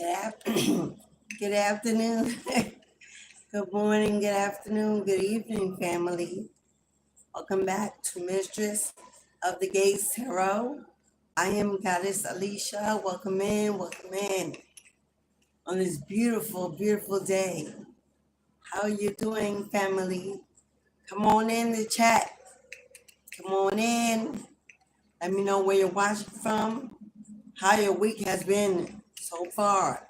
Good, good afternoon, good morning, good afternoon, good evening, family. Welcome back to Mistress of the Gates Tarot. I am Goddess Alicia. Welcome in on this beautiful, beautiful day. How are you doing, family? Come on in the chat. Come on in. Let me know where you're watching from, how your week has been so far.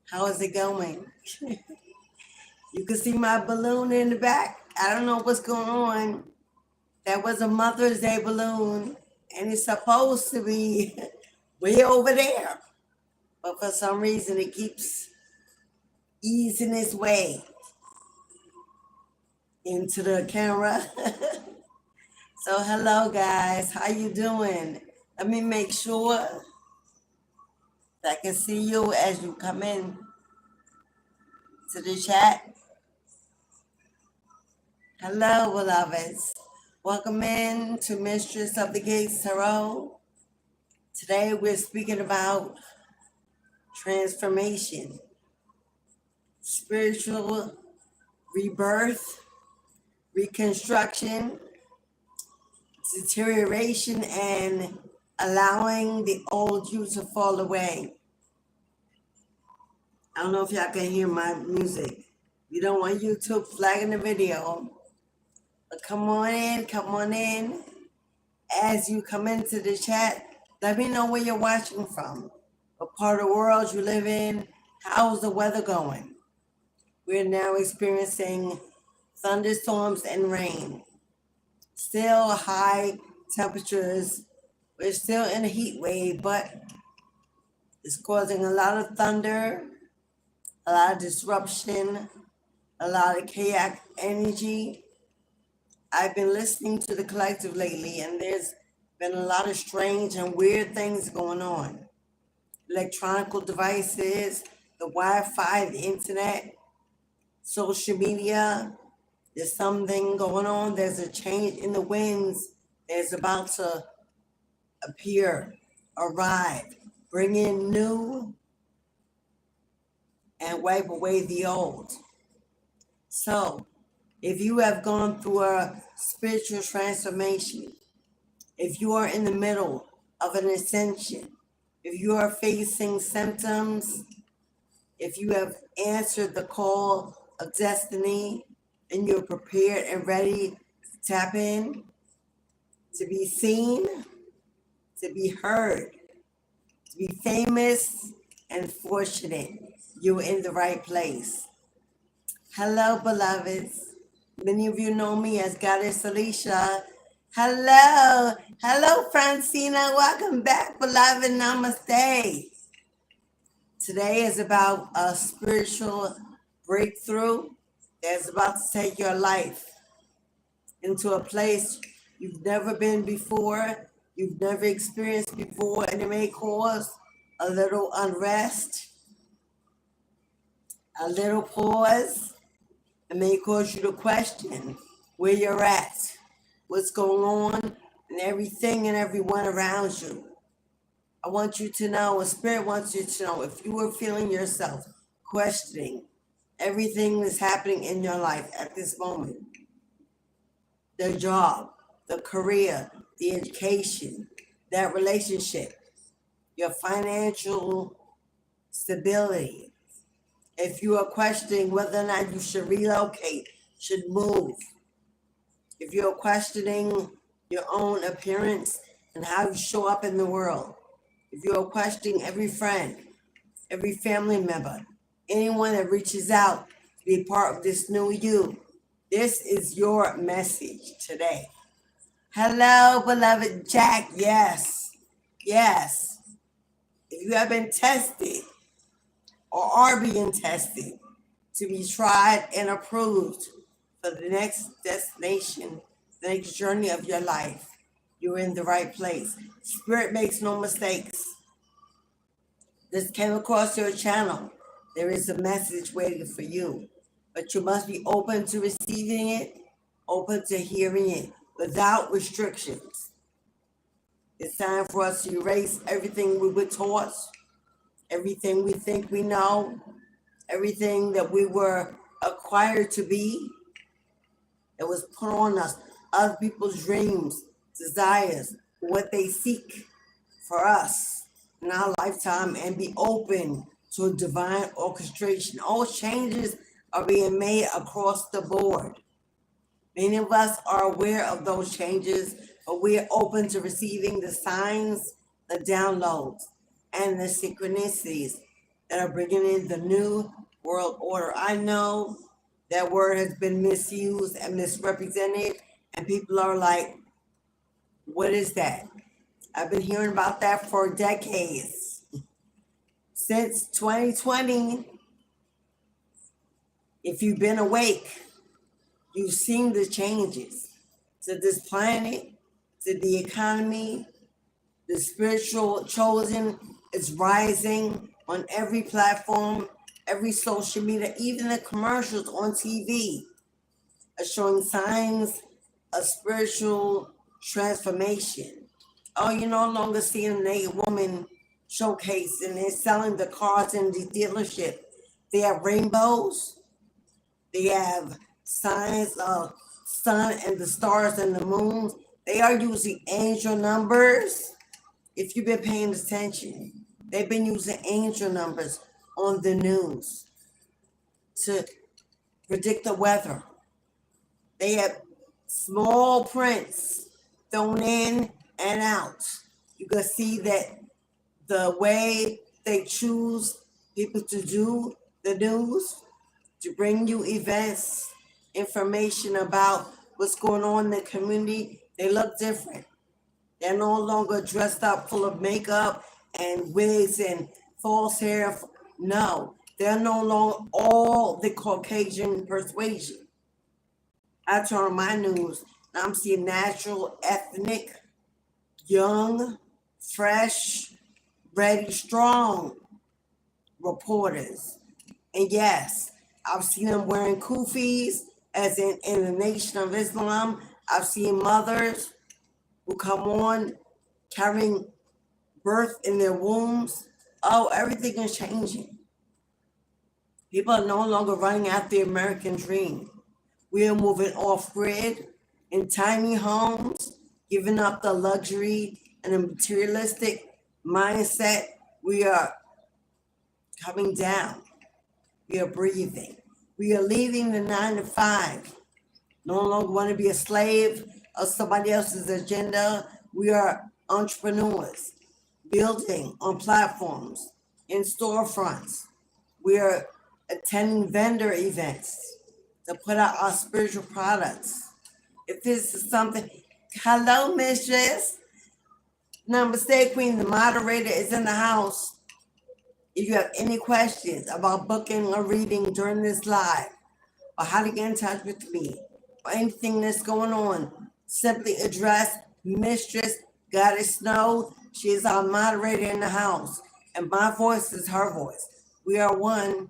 How is it going? You can see my balloon in the back. I don't know what's going on. That was a Mother's Day balloon, and it's supposed to be way over there. But for some reason, it keeps easing its way into the camera. So hello, guys. How you doing? Let me make sure that I can see you as you come in to the chat. Hello, beloveds. Welcome in to Mistress of the Gates Tarot. Today we're speaking about transformation, spiritual rebirth, reconstruction, deterioration, and allowing the old you to fall away. I don't know if y'all can hear my music. You don't want YouTube flagging the video. But come on in. As you come into the chat, let me know where you're watching from. What part of the world you live in. How's the weather going? We're now experiencing thunderstorms and rain. Still high temperatures. We're still in a heat wave, but it's causing a lot of thunder, a lot of disruption, a lot of chaotic energy. I've been listening to the collective lately, and there's been a lot of strange and weird things going on. Electronic devices, the Wi-Fi, the internet, social media. There's something going on. There's a change in the winds. There's about to appear, arrive, bring in new, and wipe away the old. So, if you have gone through a spiritual transformation, if you are in the middle of an ascension, if you are facing symptoms, if you have answered the call of destiny and you're prepared and ready to tap in, to be seen, to be heard, to be famous and fortunate, you're in the right place. Hello, beloveds. Many of you know me as Goddess Alicia. Hello, Francina. Welcome back, beloved. Namaste. Today is about a spiritual breakthrough that's about to take your life into a place you've never been before, you've never experienced before, and it may cause a little unrest, a little pause. It may cause you to question where you're at, what's going on, and everything and everyone around you. I want you to know, Spirit wants you to know, if you are feeling yourself questioning everything that's happening in your life at this moment, the job, the career, the education, that relationship, your financial stability, if you are questioning whether or not you should relocate, should move, if you're questioning your own appearance and how you show up in the world, if you're questioning every friend, every family member, anyone that reaches out to be part of this new you, this is your message today. Hello, beloved Jack. Yes. If you have been tested or are being tested to be tried and approved for the next destination, the next journey of your life, you're in the right place. Spirit makes no mistakes. This came across your channel. There is a message waiting for you, but you must be open to receiving it, open to hearing it without restrictions. It's time for us to erase everything we were taught, everything we think we know, everything that we were acquired to be, it was put on us. Other people's dreams, desires, what they seek for us in our lifetime, and be open to a divine orchestration. All changes are being made across the board. Many of us are aware of those changes, but we are open to receiving the signs, the downloads, and the synchronicities that are bringing in the new world order. I know that word has been misused and misrepresented, and people are like, what is that? I've been hearing about that for decades. Since 2020, if you've been awake, you've seen the changes to this planet, to the economy. The spiritual chosen is rising on every platform, every social media, even the commercials on TV are showing signs of spiritual transformation. Oh, you're no longer seeing a naked woman showcase and they're selling the cars in the dealership. They have rainbows. They have signs of sun and the stars and the moons. They are using angel numbers. If you've been paying attention, they've been using angel numbers on the news to predict the weather. They have small prints thrown in and out. You can see that the way they choose people to do the news, to bring you events, information about what's going on in the community, they look different. They're no longer dressed up full of makeup and wigs and false hair. No, they're no longer all the Caucasian persuasion. I turn on my news and I'm seeing natural, ethnic, young, fresh, ready, strong reporters. And yes, I've seen them wearing kufis, as in the Nation of Islam. I've seen mothers who come on carrying birth in their wombs. Oh, everything is changing. People are no longer running after the American dream. We are moving off grid in tiny homes, giving up the luxury and the materialistic mindset. We are coming down. We are breathing. We are leaving the 9 to 5. No longer want to be a slave of somebody else's agenda. We are entrepreneurs, building on platforms, in storefronts. We are attending vendor events to put out our spiritual products. If this is something, hello, mistress. Namaste, Queen. The moderator is in the house. If you have any questions about booking or reading during this live, or how to get in touch with me, or anything that's going on, simply address Mistress Goddess Snow. She is our moderator in the house, and my voice is her voice. We are one.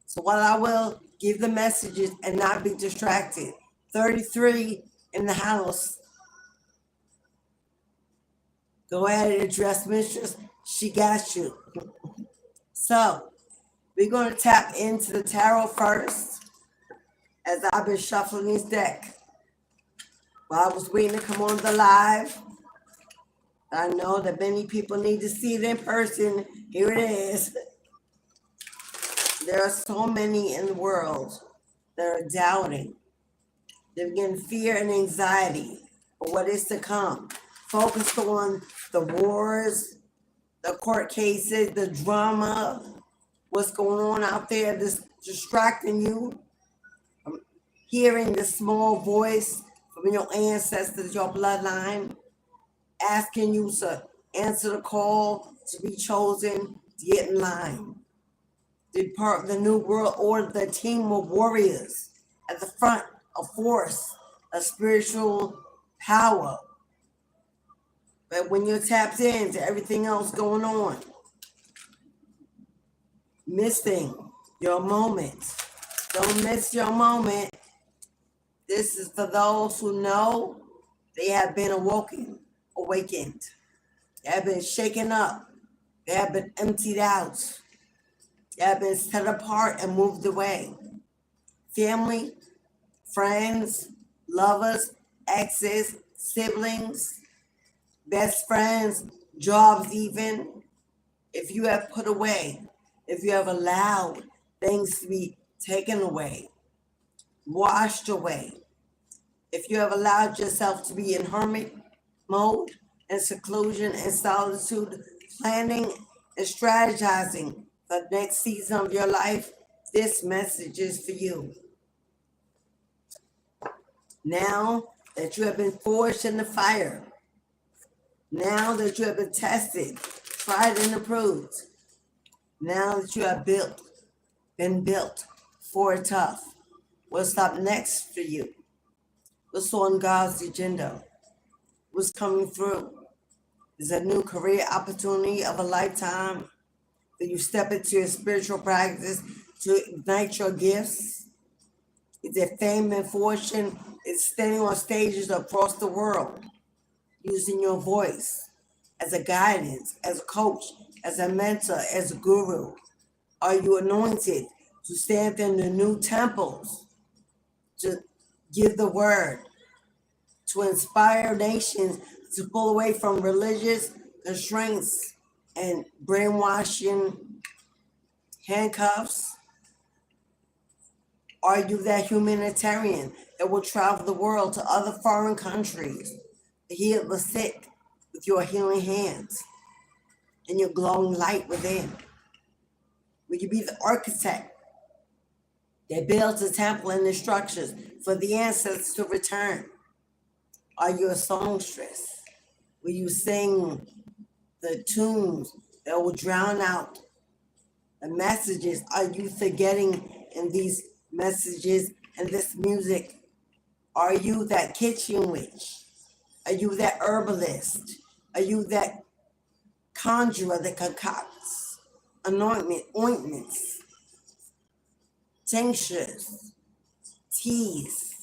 So while I will give the messages and not be distracted, 33 in the house, go ahead and address Mistress. She got you. So we're going to tap into the tarot first, as I've been shuffling this deck. While I was waiting to come on the live, I know that many people need to see it in person. Here it is. There are so many in the world that are doubting. They're getting fear and anxiety for what is to come. Focused on the wars, the court cases, the drama, what's going on out there that's distracting you from hearing the small voice from your ancestors, your bloodline, asking you to answer the call to be chosen, to get in line. Be part of the new world order, the team of warriors at the front, a force, a spiritual power. But when you're tapped into everything else going on, missing your moment. Don't miss your moment. This is for those who know they have been awakened. They have been shaken up. They have been emptied out. They have been set apart and moved away. Family, friends, lovers, exes, siblings, best friends, jobs even. If you have put away, if you have allowed things to be taken away, washed away, if you have allowed yourself to be in hermit mode and seclusion and solitude, planning and strategizing for the next season of your life, this message is for you. Now that you have been forged in the fire, now that you have been tested, tried and approved, now that you have been built for tough, what's up next for you? What's on God's agenda? What's coming through? Is a new career opportunity of a lifetime? That you step into your spiritual practice to ignite your gifts? Is it fame and fortune? It's standing on stages across the world, using your voice as a guidance, as a coach, as a mentor, as a guru? Are you anointed to stand in the new temples, to give the word, to inspire nations to pull away from religious constraints and brainwashing handcuffs? Are you that humanitarian that will travel the world to other foreign countries to heal the sick with your healing hands and your glowing light within? Will you be the architect that builds the temple and the structures for the ancestors to return? Are you a songstress? Will you sing the tunes that will drown out the messages? Are you forgetting in these messages and this music? Are you that kitchen witch? Are you that herbalist? Are you that conjurer that concocts ointments, tinctures, teas,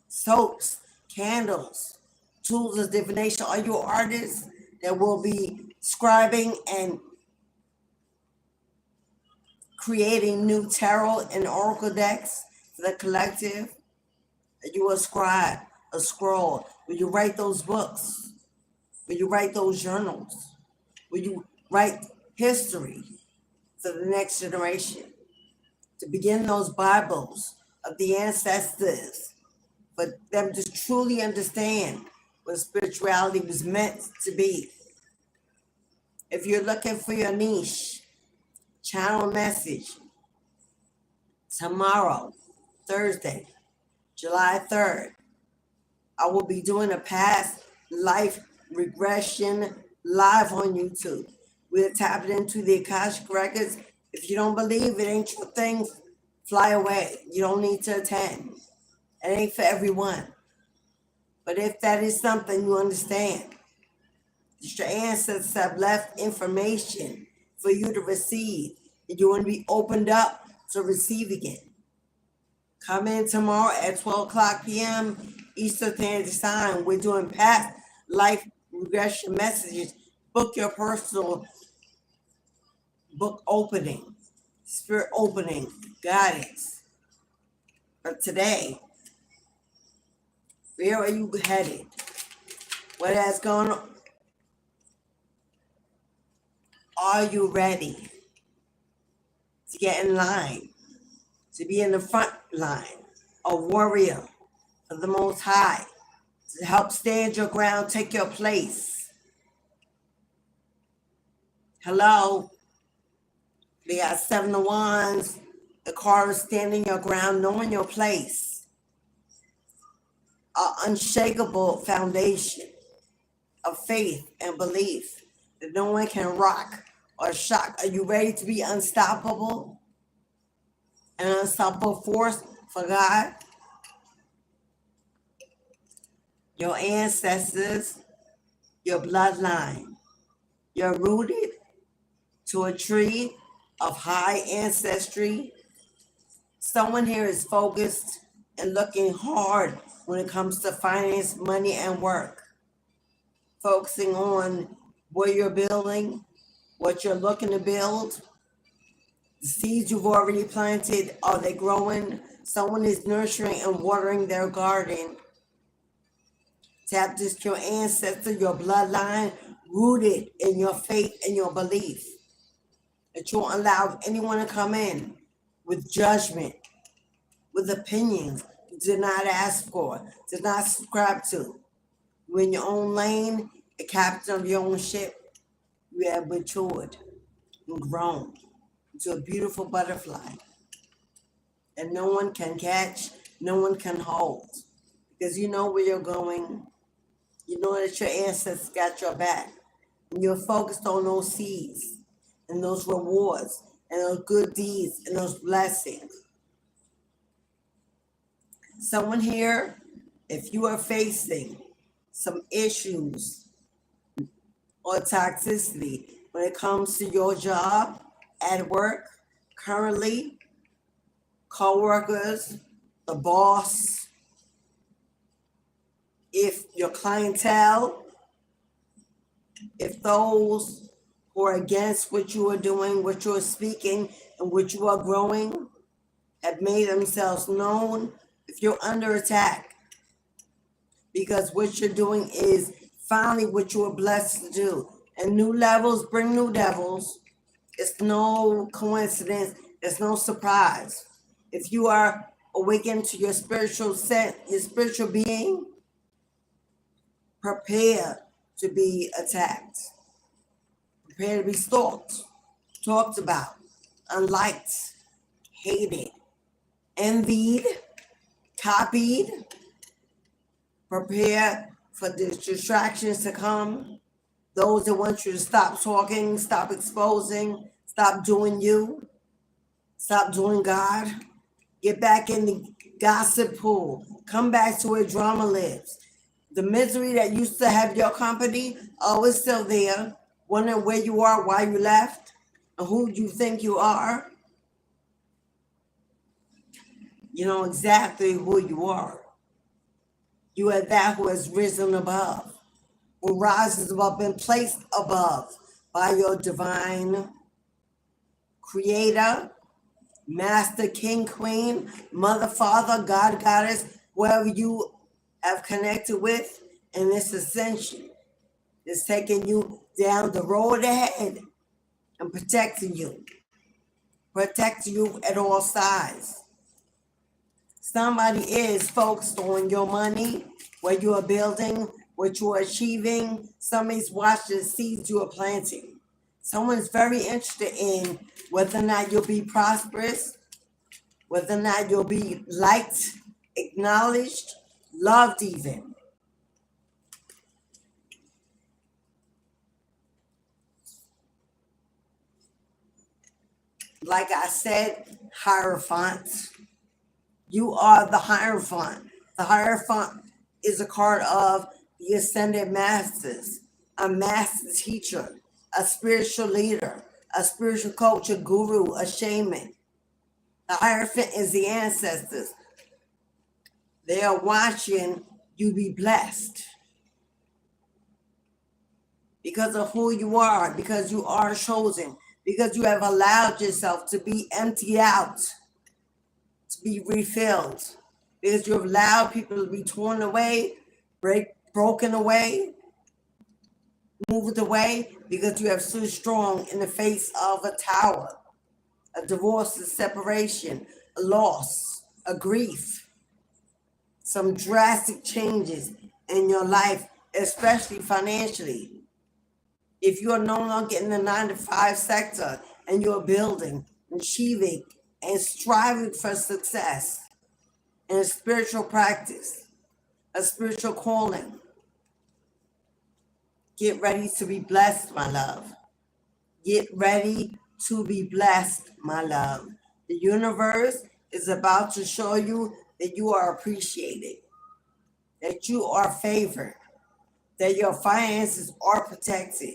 soaps, candles, tools of divination? Are you an artist that will be scribing and creating new tarot and oracle decks for the collective? Are you a scribe, a scroll? Will you write those books? Will you write those journals? Will you write history for the next generation? To begin those Bibles of the ancestors, for them to truly understand what spirituality was meant to be. If you're looking for your niche, channel message tomorrow, Thursday, July 3rd. I will be doing a past life regression live on YouTube. We're tapping into the Akashic records. If you don't believe it ain't your thing, fly away. You don't need to attend. It ain't for everyone. But if that is something you understand, that your ancestors have left information for you to receive, and you want to be opened up to receiving it, come in tomorrow at 12 o'clock p.m. Eastern Standard Time. We're doing past life regression messages. Book your personal book opening, spirit opening, guidance. But today, where are you headed? What has gone on? Are you ready to get in line, to be in the front line, a warrior for the Most High, to help stand your ground, take your place? Hello? We got 7 of Wands, the card is standing your ground, knowing your place. An unshakable foundation of faith and belief that no one can rock or shock. Are you ready to be unstoppable? An unstoppable force for God? Your ancestors, your bloodline, you're rooted to a tree of high ancestry. Someone here is focused and looking hard when it comes to finance, money, and work. Focusing on what you're building, what you're looking to build, the seeds you've already planted, are they growing? Someone is nurturing and watering their garden. Tap this your ancestor, your bloodline, rooted in your faith and your belief. That you won't allow anyone to come in with judgment, with opinions you did not ask for, did not subscribe to. You're in your own lane, a captain of your own ship. You have matured and grown into a beautiful butterfly that no one can catch, no one can hold. Because you know where you're going. You know that your ancestors got your back. And you're focused on those seeds and those rewards and those good deeds and those blessings. Someone here, if you are facing some issues or toxicity when it comes to your job, at work, currently, co-workers, the boss, if your clientele, if those who are against what you are doing, what you are speaking, and what you are growing have made themselves known, if you're under attack, because what you're doing is finally what you were blessed to do. And new levels bring new devils. It's no coincidence. It's no surprise. If you are awakened to your spiritual set, your spiritual being, prepare to be attacked. Prepare to be stalked, talked about, unliked, hated, envied, copied. Prepare for the distractions to come. Those that want you to stop talking, stop exposing, stop doing you, stop doing God. Get back in the gossip pool. Come back to where drama lives. The misery that used to have your company, oh, it's still there. Wondering where you are, why you left, and who you think you are. You know exactly who you are. You are that who has risen above, who rises above, been placed above by your divine creator, master, king, queen, mother, father, God, goddess, whoever you have connected with in this ascension is taking you down the road ahead and protecting you at all sides. Somebody is focused on your money, what you are building, what you are achieving. Somebody's watching the seeds you are planting. Someone's very interested in whether or not you'll be prosperous, whether or not you'll be liked, acknowledged, loved even. Like I said, Hierophant. You are the Hierophant. The Hierophant is a card of the Ascended Masters, a master teacher, a spiritual leader, a spiritual coach, a guru, a shaman. The Hierophant is the ancestors. They are watching you be blessed because of who you are, because you are chosen, because you have allowed yourself to be emptied out, to be refilled, because you have allowed people to be torn away, broken away, moved away, because you have stood strong in the face of a tower, a divorce, a separation, a loss, a grief, some drastic changes in your life, especially financially. If you are no longer in the 9-to-5 sector and you're building, achieving, and striving for success in a spiritual practice, a spiritual calling, get ready to be blessed, my love. Get ready to be blessed, my love. The universe is about to show you that you are appreciated, that you are favored, that your finances are protected.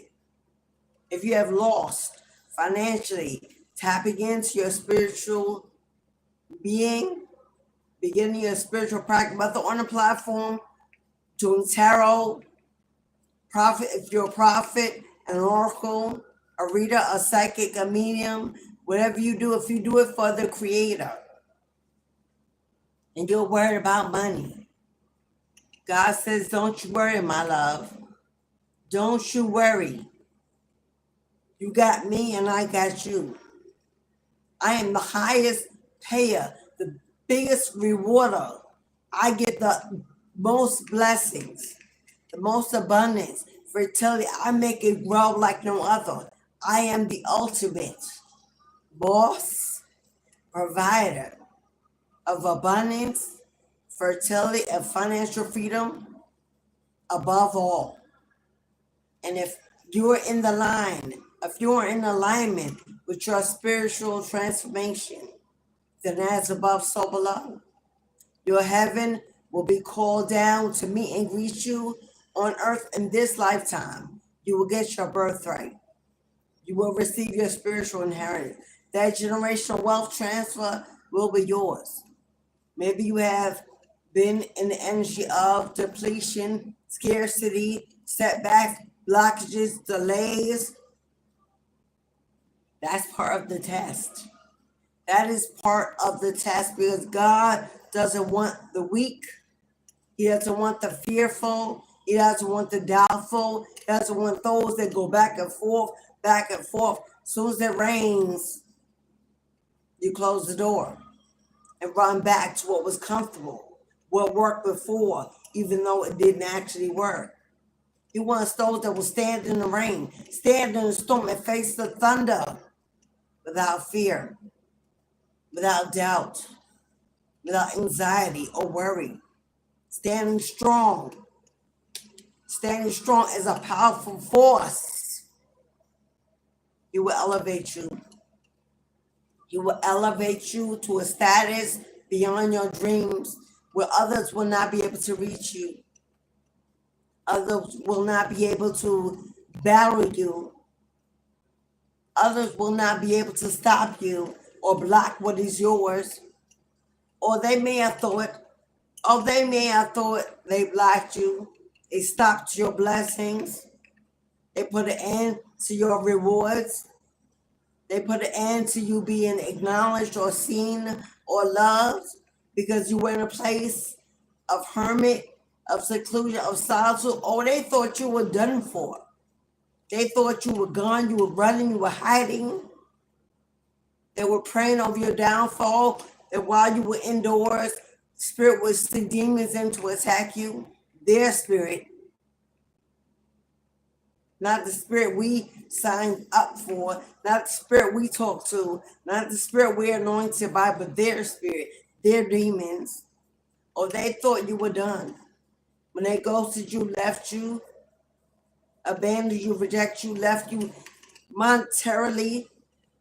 If you have lost financially, tapping into your spiritual being, beginning your spiritual practice, whether on a platform, doing tarot, prophet, if you're a prophet, an oracle, a reader, a psychic, a medium, whatever you do, if you do it for the Creator and you're worried about money, God says, don't you worry, my love. Don't you worry. You got me and I got you. I am the highest payer, the biggest rewarder. I get the most blessings, the most abundance, fertility. I make it grow like no other. I am the ultimate boss, provider of abundance, fertility, and financial freedom above all. And if you're in the line, if you're in alignment with your spiritual transformation, then as above, so below. Your heaven will be called down to meet and greet you on earth in this lifetime. You will get your birthright. You will receive your spiritual inheritance. That generational wealth transfer will be yours. Maybe you have been in the energy of depletion, scarcity, setbacks, blockages, delays. That's part of the test. That is part of the test because God doesn't want the weak. He doesn't want the fearful. He doesn't want the doubtful. He doesn't want those that go back and forth, back and forth. As soon as it rains, you close the door and run back to what was comfortable, what worked before, even though it didn't actually work. He wants those that will stand in the rain, stand in the storm, and face the thunder without fear, without doubt, without anxiety or worry. Standing strong. Standing strong is a powerful force. He will elevate you. He will elevate you to a status beyond your dreams where others will not be able to reach you. Others will not be able to battle you. Others will not be able to stop you or block what is yours. Or they may have thought they blocked you. They stopped your blessings. They put an end to your rewards. They put an end to you being acknowledged or seen or loved because you were in a place of hermit, of seclusion, of solitude. Oh, they thought you were done for. They thought you were gone, you were running, you were hiding. They were praying over your downfall. That while you were indoors, spirit would send demons in to attack you. Their spirit, not the spirit we signed up for, not the spirit we talk to, not the spirit we're anointed by, but their spirit, their demons. Or they thought you were done. When they ghosted you, left you, abandoned you, rejected you, left you monetarily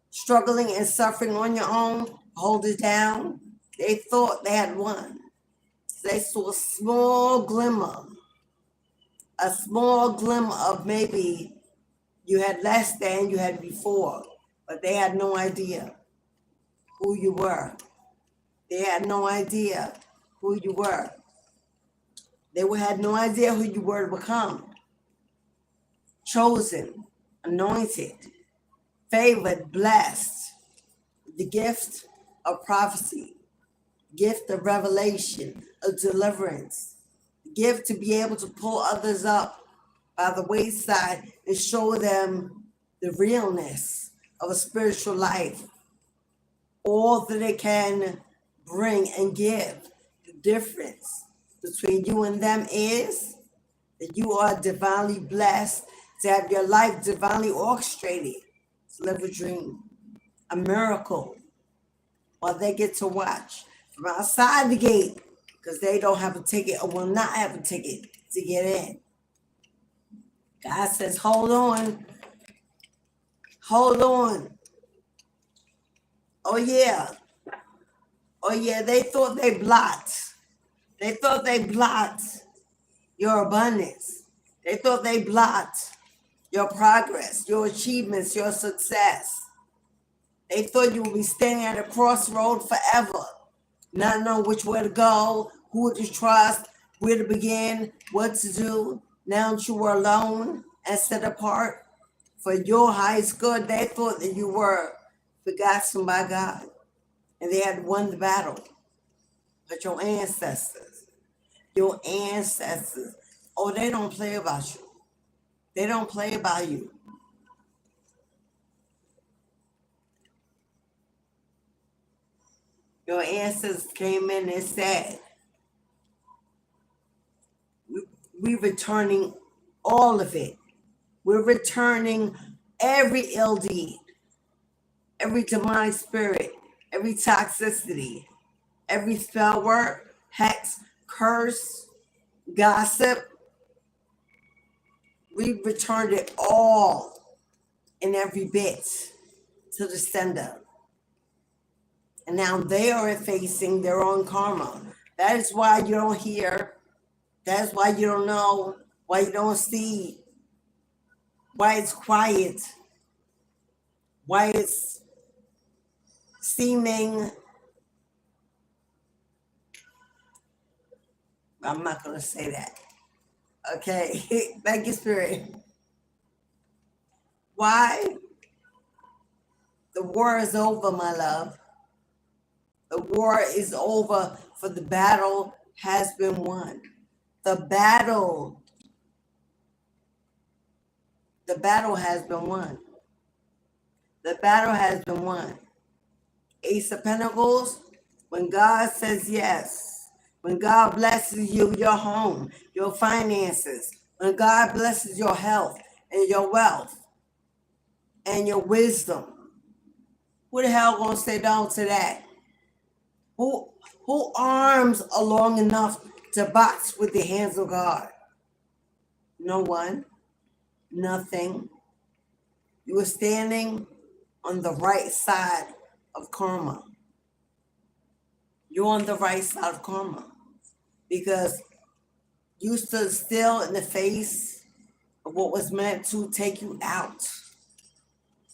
struggling and suffering on your own, hold it down. They thought they had won. They saw a small glimmer of maybe you had less than you had before, but they had no idea who you were. They had no idea who you were. They had no idea who you were to become. Chosen, anointed, favored, blessed, the gift of prophecy, gift of revelation, of deliverance, gift to be able to pull others up by the wayside and show them the realness of a spiritual life, all that it can bring and give. The difference between you and them is that you are divinely blessed to have your life divinely orchestrated, to live a dream, a miracle, while they get to watch from outside the gate because they don't have a ticket or will not have a ticket to get in. God says, hold on. Hold on. Oh, yeah. Oh, yeah, they thought they blocked. They thought they blocked your abundance. They thought they blocked your progress, your achievements, your success. They thought you would be standing at a crossroad forever, not knowing which way to go, who to trust, where to begin, what to do. Now that you were alone and set apart for your highest good. They thought that you were forgotten by God and they had won the battle. But your ancestors, oh, they don't play about you. They don't play about you. Your ancestors came in and said, we're returning all of it. We're returning every ill deed, every demonic spirit, every toxicity, every spell word, hex, curse, gossip. We returned it all in every bit to the sender. And now they are facing their own karma. That is why you don't hear. That's why you don't know, why you don't see, why it's quiet, why it's seeming, I'm not going to say that. Okay, thank you, Spirit. Why? The war is over, my love. The war is over, for the battle has been won. The battle has been won. The battle has been won. Ace of Pentacles, when God says yes, when God blesses you, your home, your finances, when God blesses your health and your wealth and your wisdom, who the hell gonna say no to that? Who arms are long enough to box with the hands of God? No one. Nothing. You are standing on the right side of karma. You're on the right side of karma because you stood still in the face of what was meant to take you out,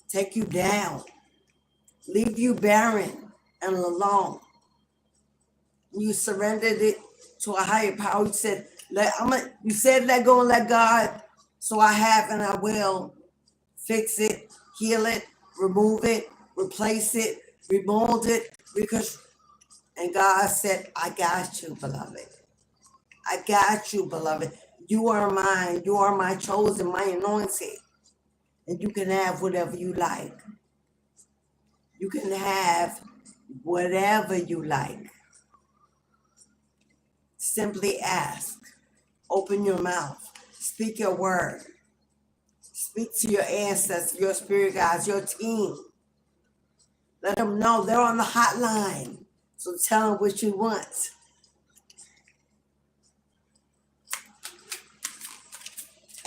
take you down, leave you barren and alone. You surrendered it to a higher power. You said, let go and let God. So I have and I will fix it, heal it, remove it, replace it, remold it, because, and God said, I got you, beloved. I got you, beloved. You are mine. You are my chosen, my anointed. And you can have whatever you like. You can have whatever you like. Simply ask. Open your mouth. Speak your word. Speak to your ancestors, your spirit guides, your team. Let them know they're on the hotline. So tell them what you want.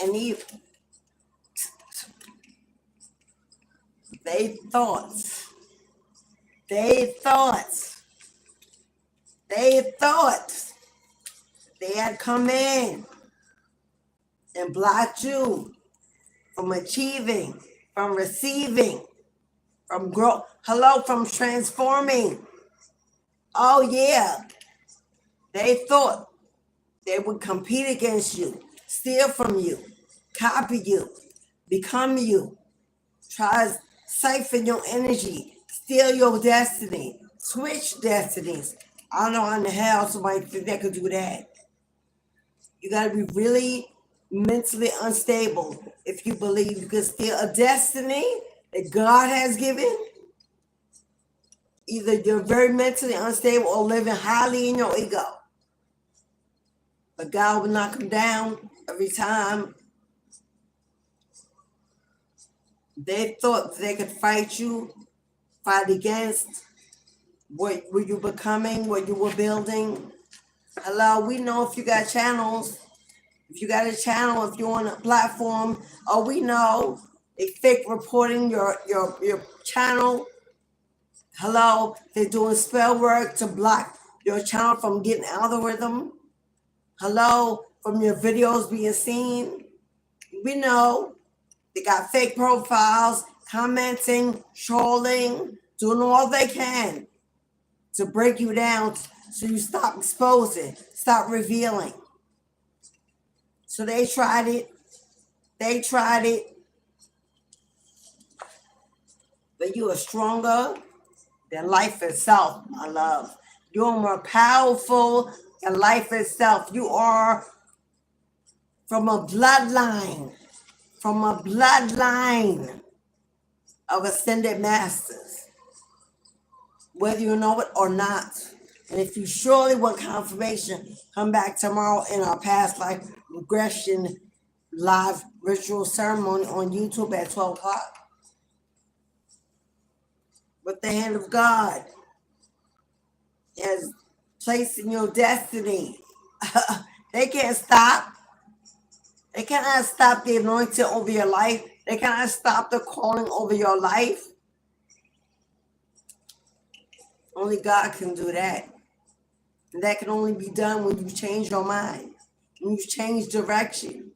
And even they thought they had come in and blocked you from achieving, from receiving, from growth. Hello, from transforming. Oh yeah. They thought they would compete against you, steal from you, copy you, become you, try to siphon your energy, steal your destiny, switch destinies. I don't know how in the hell somebody think they could do that. You got to be really mentally unstable if you believe you can steal a destiny that God has given. Either you're very mentally unstable or living highly in your ego. But God will knock them down every time. They thought they could fight you, fight against what were you becoming, what you were building. Hello, we know if you got channels, if you got a channel, if you're on a platform, oh, we know they fake reporting your channel. Hello, they're doing spell work to block your channel from getting algorithm. Hello, from your videos being seen. We know they got fake profiles, commenting, trolling, doing all they can to break you down so you stop exposing, stop revealing. So they tried it. But you are stronger than life itself, my love. You're more powerful than life itself. You are from a bloodline of ascended masters, whether you know it or not. And if you surely want confirmation, come back tomorrow in our past life regression live ritual ceremony on YouTube at 12 o'clock. With the hand of God has placed in your destiny. They can't stop. They cannot stop the anointing over your life. They cannot stop the calling over your life. Only God can do that. And that can only be done when you change your mind, when you change direction,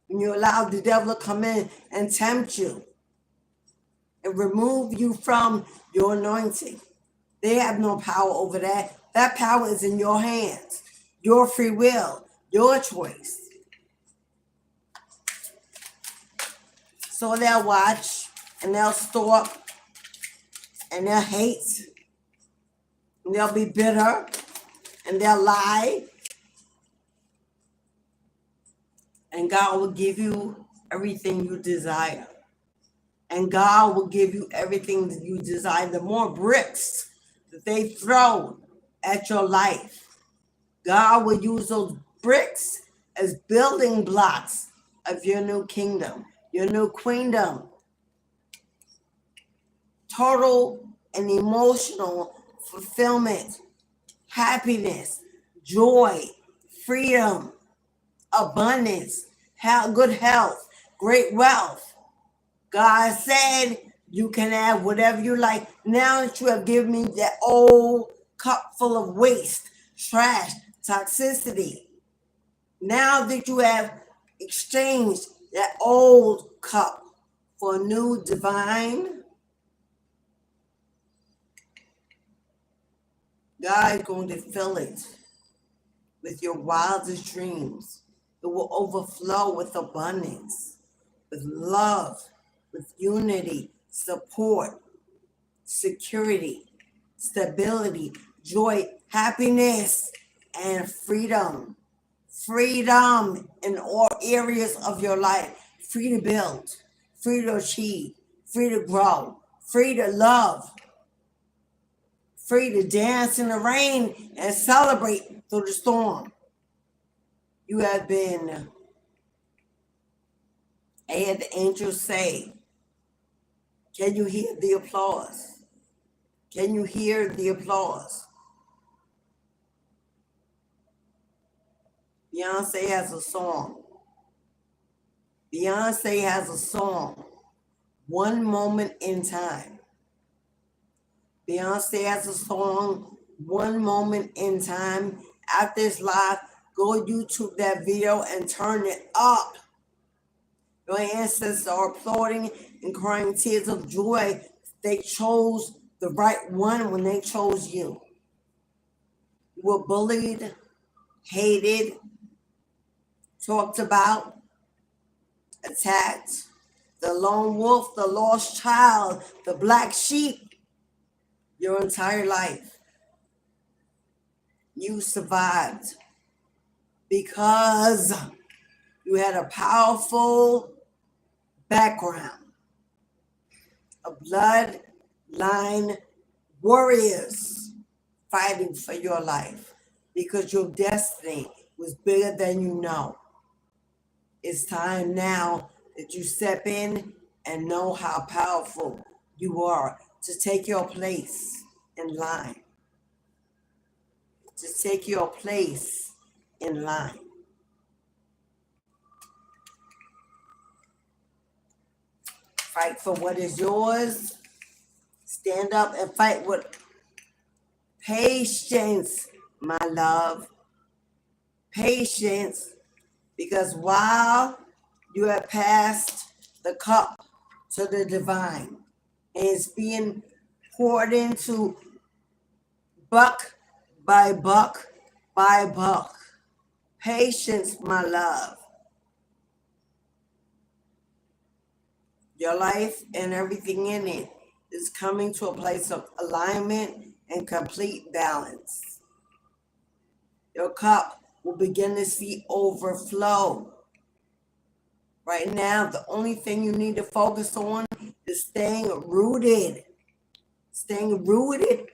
when you allow the devil to come in and tempt you and remove you from your anointing. They have no power over that. That power is in your hands, your free will, your choice. So they'll watch and they'll store up and they'll hate and they'll be bitter and they'll lie. And God will give you everything you desire. And God will give you everything that you desire. The more bricks that they throw at your life, God will use those bricks as building blocks of your new kingdom, your new queendom. Total and emotional fulfillment, happiness, joy, freedom, abundance, good health, great wealth. God said you can have whatever you like. Now that you have given me that old cup full of waste, trash, toxicity, now that you have exchanged that old cup for a new divine, God is going to fill it with your wildest dreams. It will overflow with abundance, with love, with unity, support, security, stability, joy, happiness, and freedom. Freedom in all areas of your life. Free to build, free to achieve, free to grow, free to love, free to dance in the rain and celebrate through the storm. You have been, I had the angels say, can you hear the applause? Can you hear the applause? Beyonce has a song. Beyonce has a song, One Moment in Time. Beyonce has a song, One Moment in Time. After this live, go YouTube that video and turn it up. Your ancestors are applauding and crying tears of joy. They chose the right one when they chose you. You were bullied, hated, talked about, attacked, the lone wolf, the lost child, the black sheep, your entire life. You survived because you had a powerful background of bloodline warriors fighting for your life because your destiny was bigger than you know. It's time now that you step in and know how powerful you are to take your place in line. To take your place in line. Fight for what is yours. Stand up and fight with patience, my love. Patience. Because while you have passed the cup to the divine, and it's being poured into buck by buck by buck. Patience, my love. Your life and everything in it is coming to a place of alignment and complete balance. Your cup will begin to see overflow. Right now, the only thing you need to focus on is staying rooted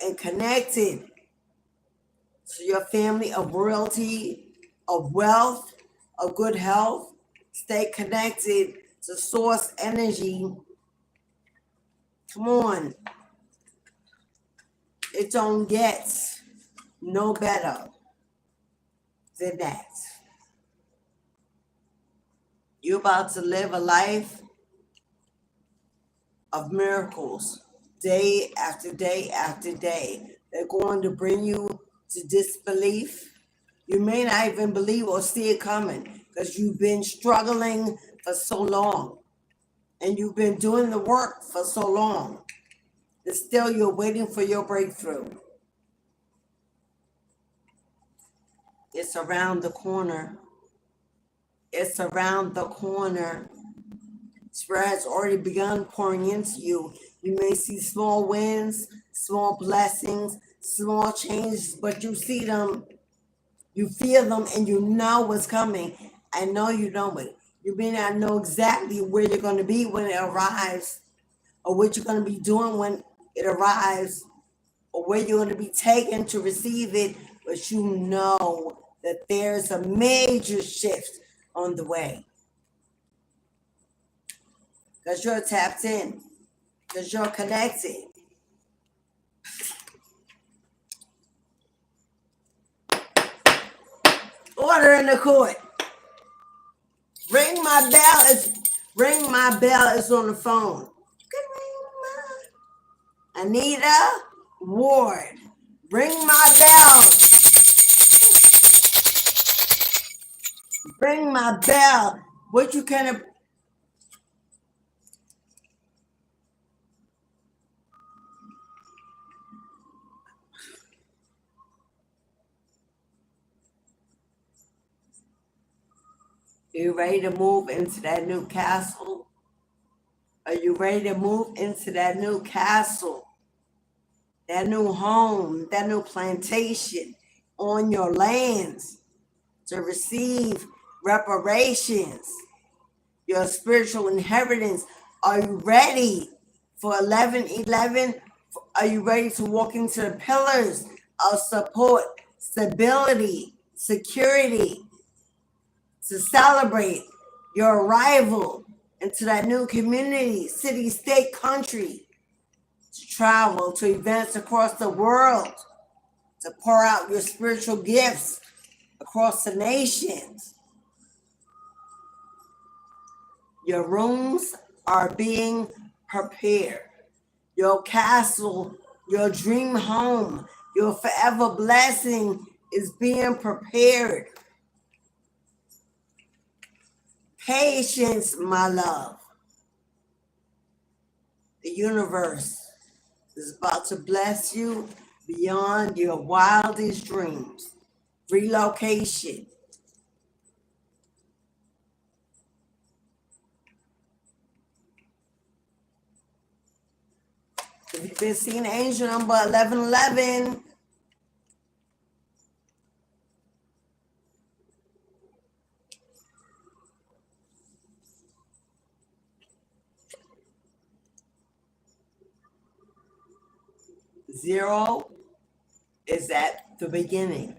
and connected to your family of royalty, of wealth, of good health. Stay connected to source energy. Come on. It don't get no better than that. You're about to live a life of miracles, day after day after day. They're going to bring you to disbelief. You may not even believe or see it coming because you've been struggling for so long and you've been doing the work for so long. And still you're waiting for your breakthrough. It's around the corner. It's around the corner. Spirit has already begun pouring into you. You may see small wins, small blessings, small changes, but you see them, you feel them, and you know what's coming. I know you know it. You may not know exactly where you're going to be when it arrives, or what you're going to be doing when it arrives, or where you're going to be taken to receive it, but you know that there's a major shift on the way. Because you're tapped in, because you're connected. Order in the court. Ring my bell is on the phone. Anita Ward. Ring my bell. Ring my bell. What you can. You ready to move into that new castle? Are you ready to move into that new castle? That new home, that new plantation on your lands to receive reparations, your spiritual inheritance. Are you ready for 11:11? Are you ready to walk into the pillars of support, stability, security, to celebrate your arrival into that new community, city, state, country, to travel to events across the world, to pour out your spiritual gifts across the nations? Your rooms are being prepared. Your castle, your dream home, your forever blessing is being prepared. Patience, my love. The universe is about to bless you beyond your wildest dreams. Relocation. If you've been seeing angel number 1111, zero is at the beginning.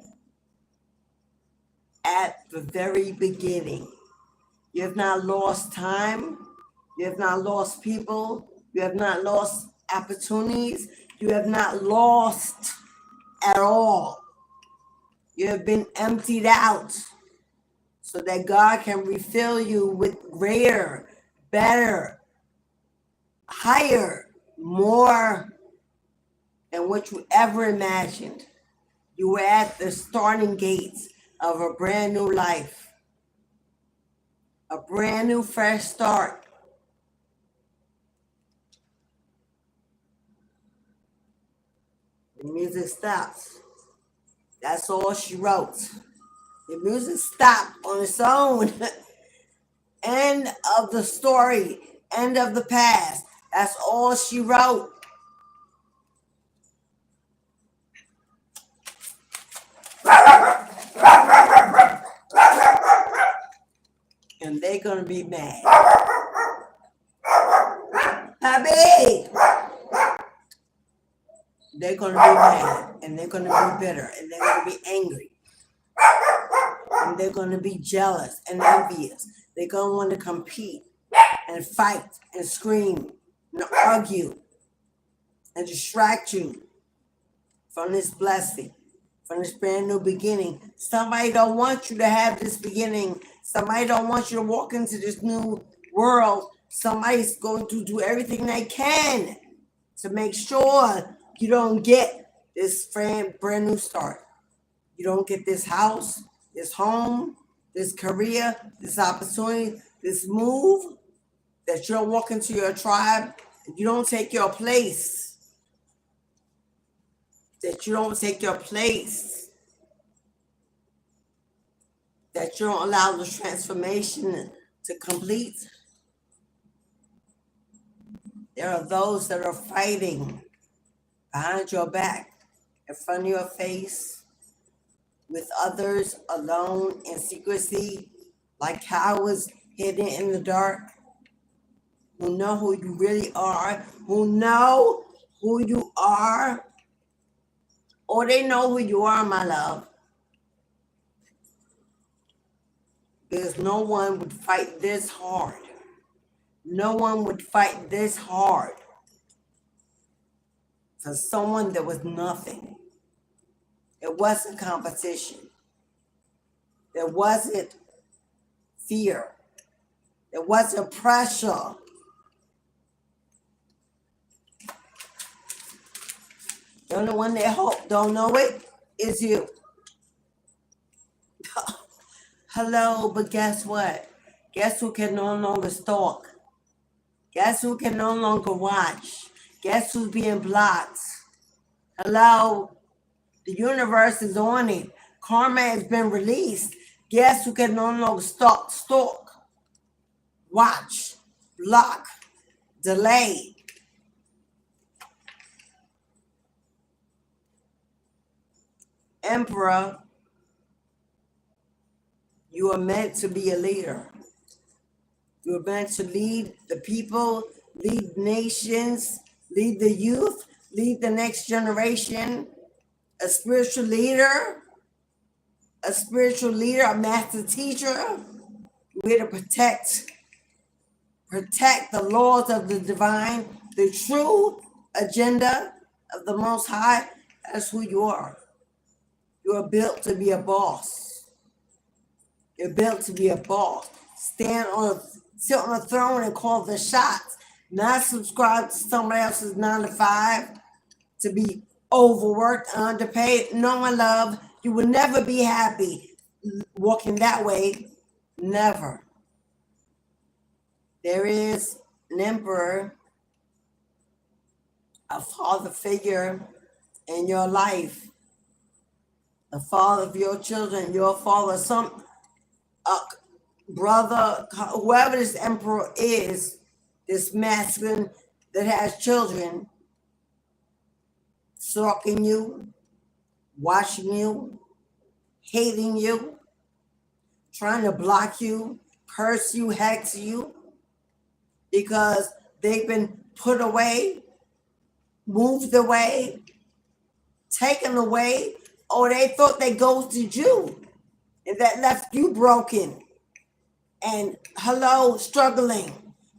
At the very beginning. You have not lost time. You have not lost people. You have not lost opportunities. You have not lost at all. You have been emptied out so that God can refill you with greater, better, higher, more than what you ever imagined. You were at the starting gates of a brand new life, a brand new fresh start. The music stops. That's all she wrote. The music stopped on its own. End of the story. End of the past. That's all she wrote. And they're going to be mad. Happy! They're going to be mad. And they're going to be bitter. And they're going to be angry. And they're going to be jealous and envious. They're going to want to compete and fight and scream and argue and distract you from this blessing, from this brand new beginning. Somebody don't want you to have this beginning. Somebody don't want you to walk into this new world. Somebody's going to do everything they can to make sure you don't get this brand new start. You don't get this house, this home, this career, this opportunity, this move, that you don't walk into your tribe, you don't take your place. That you don't take your place. That you don't allow the transformation to complete. There are those that are fighting behind your back, in front of your face, with others alone in secrecy, like cowards hidden in the dark, who know who you really are, who know who you are, or they know who you are, my love. Because no one would fight this hard. No one would fight this hard for someone that was nothing. It wasn't competition. There wasn't fear. There wasn't pressure. The only one that hope don't know it is you. Hello, but guess what? Guess who can no longer stalk? Guess who can no longer watch? Guess who's being blocked? Hello, the universe is on it. Karma has been released. Guess who can no longer stalk, watch, block, delay? Emperor, you are meant to be a leader. You are meant to lead the people, lead nations, lead the youth, lead the next generation. A spiritual leader, a master teacher. You're here to protect the laws of the divine, the true agenda of the Most High. That's who you are. You are built to be a boss. You're built to be a boss. Sit on a throne and call the shots. Not subscribe to somebody else's 9 to 5 to be overworked, underpaid. No, my love, you will never be happy walking that way. Never. There is an emperor, a father figure in your life, the father of your children, your father, some brother, whoever this emperor is, this masculine that has children, stalking you, watching you, hating you, trying to block you, curse you, hex you, because they've been put away, moved away, taken away, or they thought they ghosted you and that left you broken and struggling.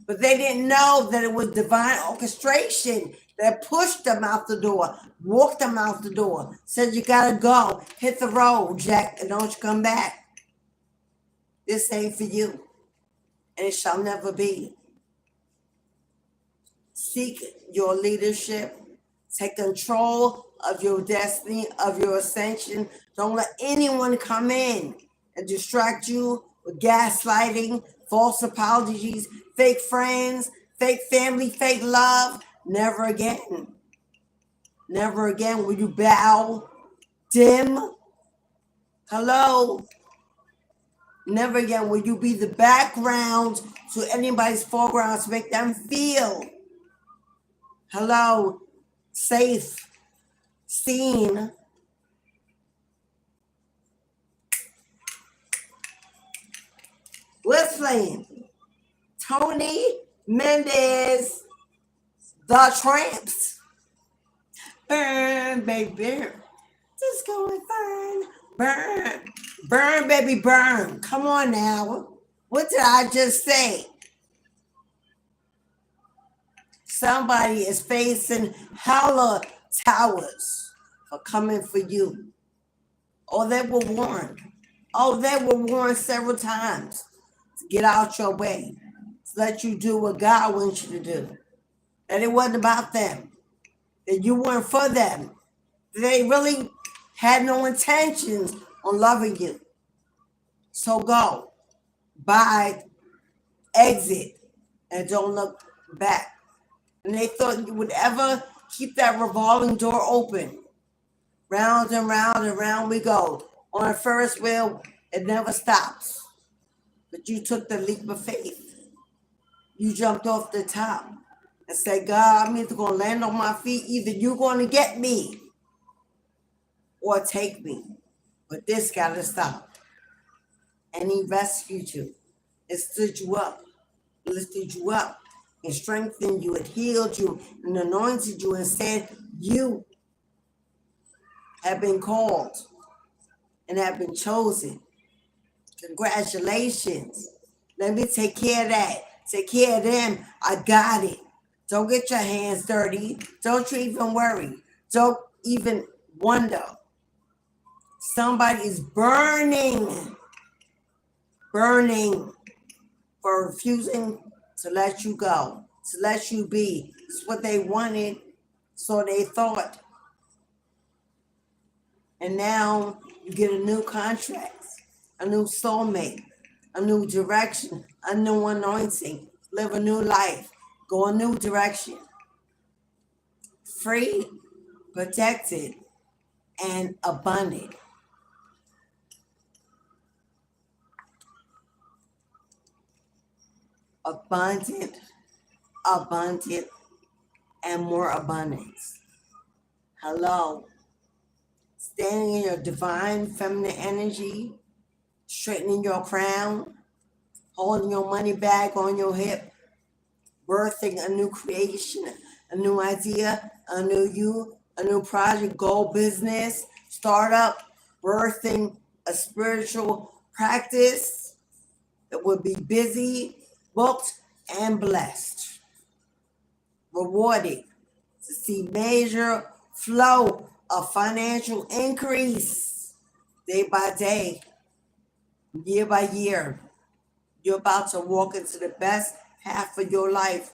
But they didn't know that it was divine orchestration that pushed them out the door, walked them out the door, said, you gotta go, hit the road, Jack, and don't you come back. This ain't for you, and it shall never be. Seek your leadership. Take control of your destiny, of your ascension. Don't let anyone come in and distract you with gaslighting, false apologies, fake friends, fake family, fake love. Never again. Never again will you bow, dim. Hello. Never again will you be the background to anybody's foreground to make them feel safe, seen. What's playing? Tony Mendez, The Tramps. Burn, baby, burn. Just going burn, burn, burn, baby, burn. Come on now. What did I just say? Somebody is facing hella towers for coming for you. Oh, they were warned. Oh, they were warned several times to get out your way, to let you do what God wants you to do. That it wasn't about them, that you weren't for them. They really had no intentions on loving you. So go, buy, exit, and don't look back. And they thought you would ever keep that revolving door open. Round and round and round we go. On a Ferris wheel, it never stops. But you took the leap of faith. You jumped off the top and said, God, I'm either going to land on my feet, either you're going to get me or take me. But this got to stop. And he rescued you and stood you up, lifted you up, and strengthened you and healed you and anointed you and said, you have been called and have been chosen. Congratulations. Let me take care of that. Take care of them. I got it. Don't get your hands dirty. Don't you even worry. Don't even wonder. Somebody is burning for refusing to let you go, to let you be. It's what they wanted, so they thought. And now you get a new contract, a new soulmate, a new direction, a new anointing, live a new life, go a new direction. Free, protected, and abundant. Abundant, and more abundance. Hello. Standing in your divine feminine energy, straightening your crown, holding your money bag on your hip, birthing a new creation, a new idea, a new you, a new project, goal, business, startup, birthing a spiritual practice that will be busy, booked, and blessed. Rewarded to see major flow of financial increase day by day, year by year. You're about to walk into the best half of your life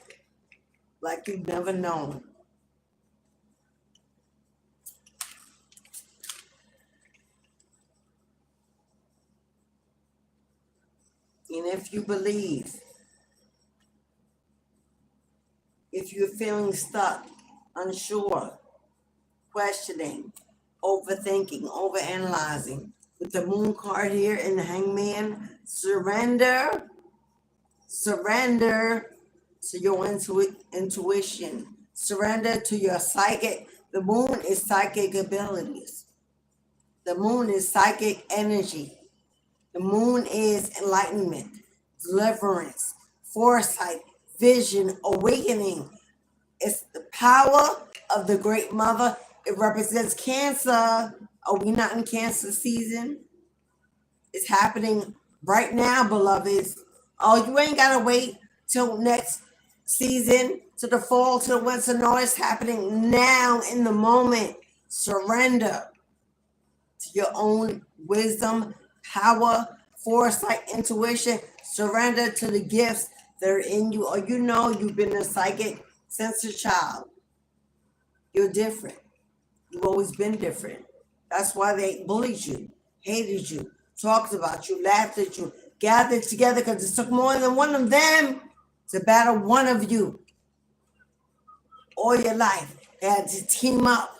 like you've never known. And if you believe, if you're feeling stuck, unsure, questioning, overthinking, overanalyzing, with the moon card here in the hangman, surrender to your intuition, surrender to your psychic. The moon is psychic abilities. The moon is psychic energy. The moon is enlightenment, deliverance, foresight, vision, awakening. It's the power of the great mother. It represents Cancer. Are we not in Cancer season? It's happening right now, beloveds. Oh, you ain't got to wait till next season, to the fall, to the winter. No, it's happening now in the moment. Surrender to your own wisdom, power, foresight, intuition. Surrender to the gifts that are in you. Or you know you've been a psychic since a child. You're different. You've always been different. That's why they bullied you, hated you, talked about you, laughed at you, gathered together because it took more than one of them to battle one of you. All your life, they had to team up,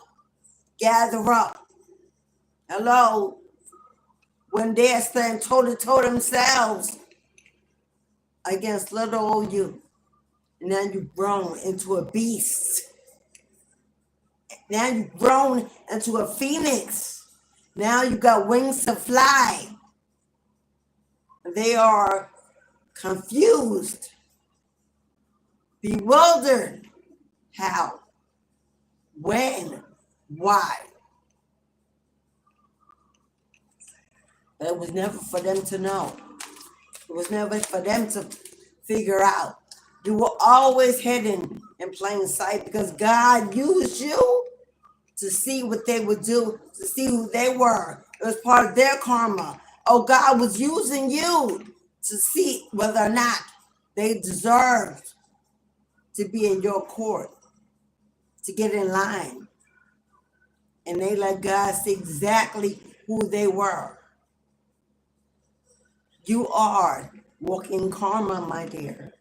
gather up. Hello. When they're standing toe-to-toe themselves against little old you. And now you've grown into a beast. Now you've grown into a phoenix. Now you got wings to fly. They are confused, bewildered. How? When? Why? But it was never for them to know. It was never for them to figure out. You were always hidden in plain sight because God used you to see what they would do, to see who they were. It was part of their karma. Oh, God was using you to see whether or not they deserved to be in your court, to get in line. And they let God see exactly who they were. You are walking karma, my dear.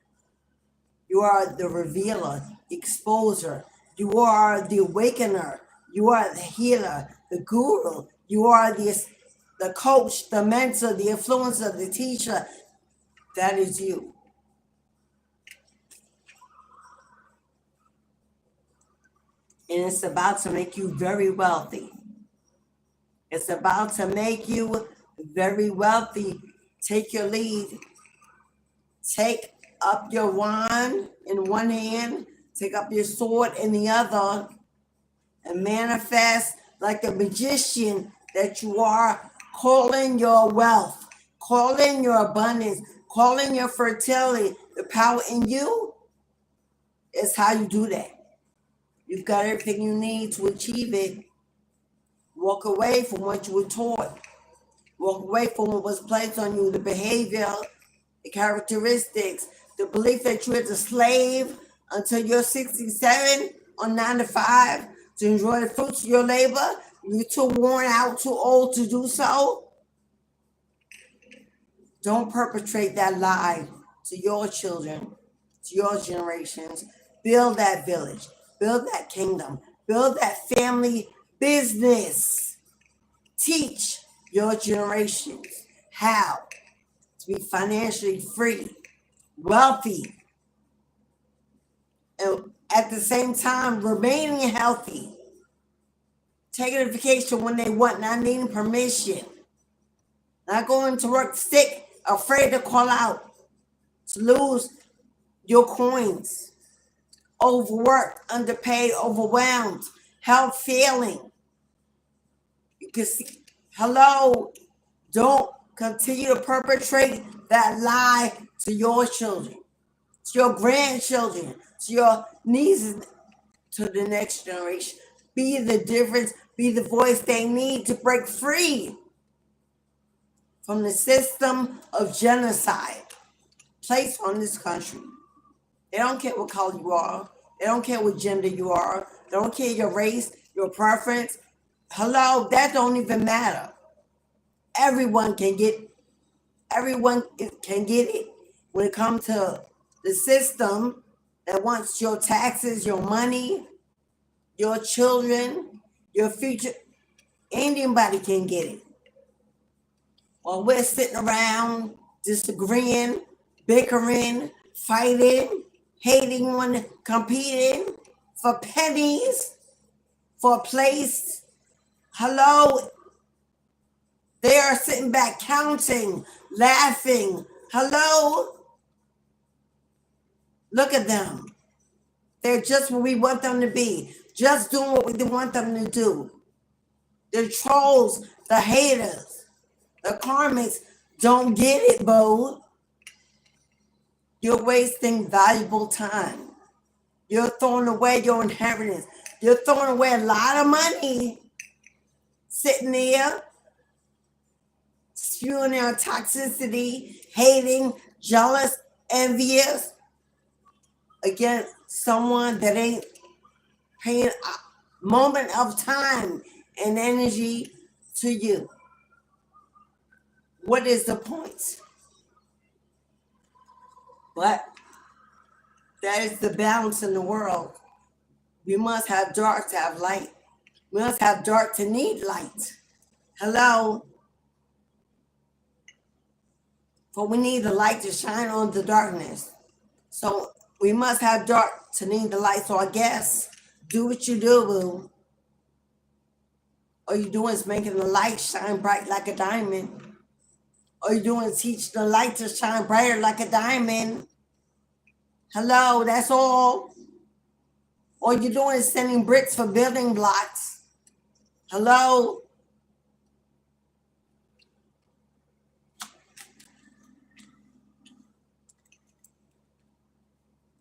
You are the revealer, the exposer. You are the awakener. You are the healer, the guru. You are the coach, the mentor, the influencer, the teacher. That is you. And it's about to make you very wealthy. It's about to make you very wealthy. Take your lead. Take up your wand in one hand, take up your sword in the other, and manifest like a magician that you are, calling your wealth, calling your abundance, calling your fertility. The power in you is how you do that. You've got everything you need to achieve it. Walk away from what you were taught. Walk away from what was placed on you, the behavior, the characteristics, the belief that you're a slave until you're 67 on 9 to 5 to enjoy the fruits of your labor. You're too worn out, too old to do so. Don't perpetrate that lie to your children, to your generations. Build that village, build that kingdom, build that family business. Teach your generations how to be financially free, wealthy, and at the same time remaining healthy. Taking a vacation when they want, not needing permission. Not going to work sick, afraid to call out, to lose your coins. Overworked, underpaid, overwhelmed, health failing. You can see, hello, don't continue to perpetrate that lie to your children, to your grandchildren, to your nieces, to the next generation. Be the difference, be the voice they need to break free from the system of genocide placed on this country. They don't care what color you are. They don't care what gender you are. They don't care your race, your preference. Hello, that don't even matter. Everyone can get it when it comes to the system that wants your taxes, your money, your children, your future. Anybody can get it. While we're sitting around disagreeing, bickering, fighting, hating one, competing for pennies, for a place. Hello, they are sitting back counting, laughing. Hello, look at them. They're just what we want them to be, just doing what we want them to do. The trolls, the haters, the karmics don't get it, boo. You're wasting valuable time. You're throwing away your inheritance. You're throwing away a lot of money sitting there, spewing their toxicity, hating, jealous, envious against someone that ain't paying a moment of time and energy to you. What is the point? But that is the balance in the world. We must have dark to have light. We must have dark to need light. Hello? For we need the light to shine on the darkness. So we must have dark to need the light. So I guess do what you do, boo. All you're doing is making the light shine bright like a diamond. All you're doing is teach the light to shine brighter like a diamond. Hello, that's all. All you're doing is sending bricks for building blocks. Hello.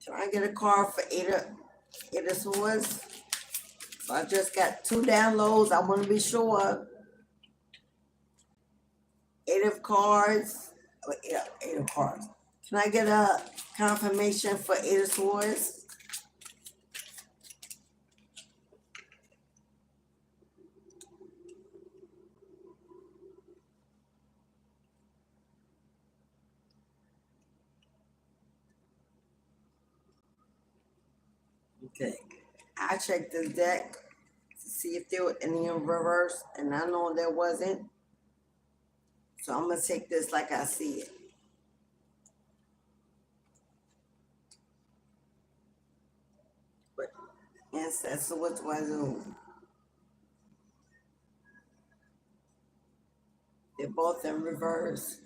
Trying to get a card for Eight of Swords. So I just got 2 downloads. I want to be sure. 8 of cards. Eight of cards. Can I get a confirmation for 8 of Swords? Okay. I checked this deck to see if there were any in reverse, and I know there wasn't. So I'm going to take this like I see it. But, yes, so what do I do? They're both in reverse.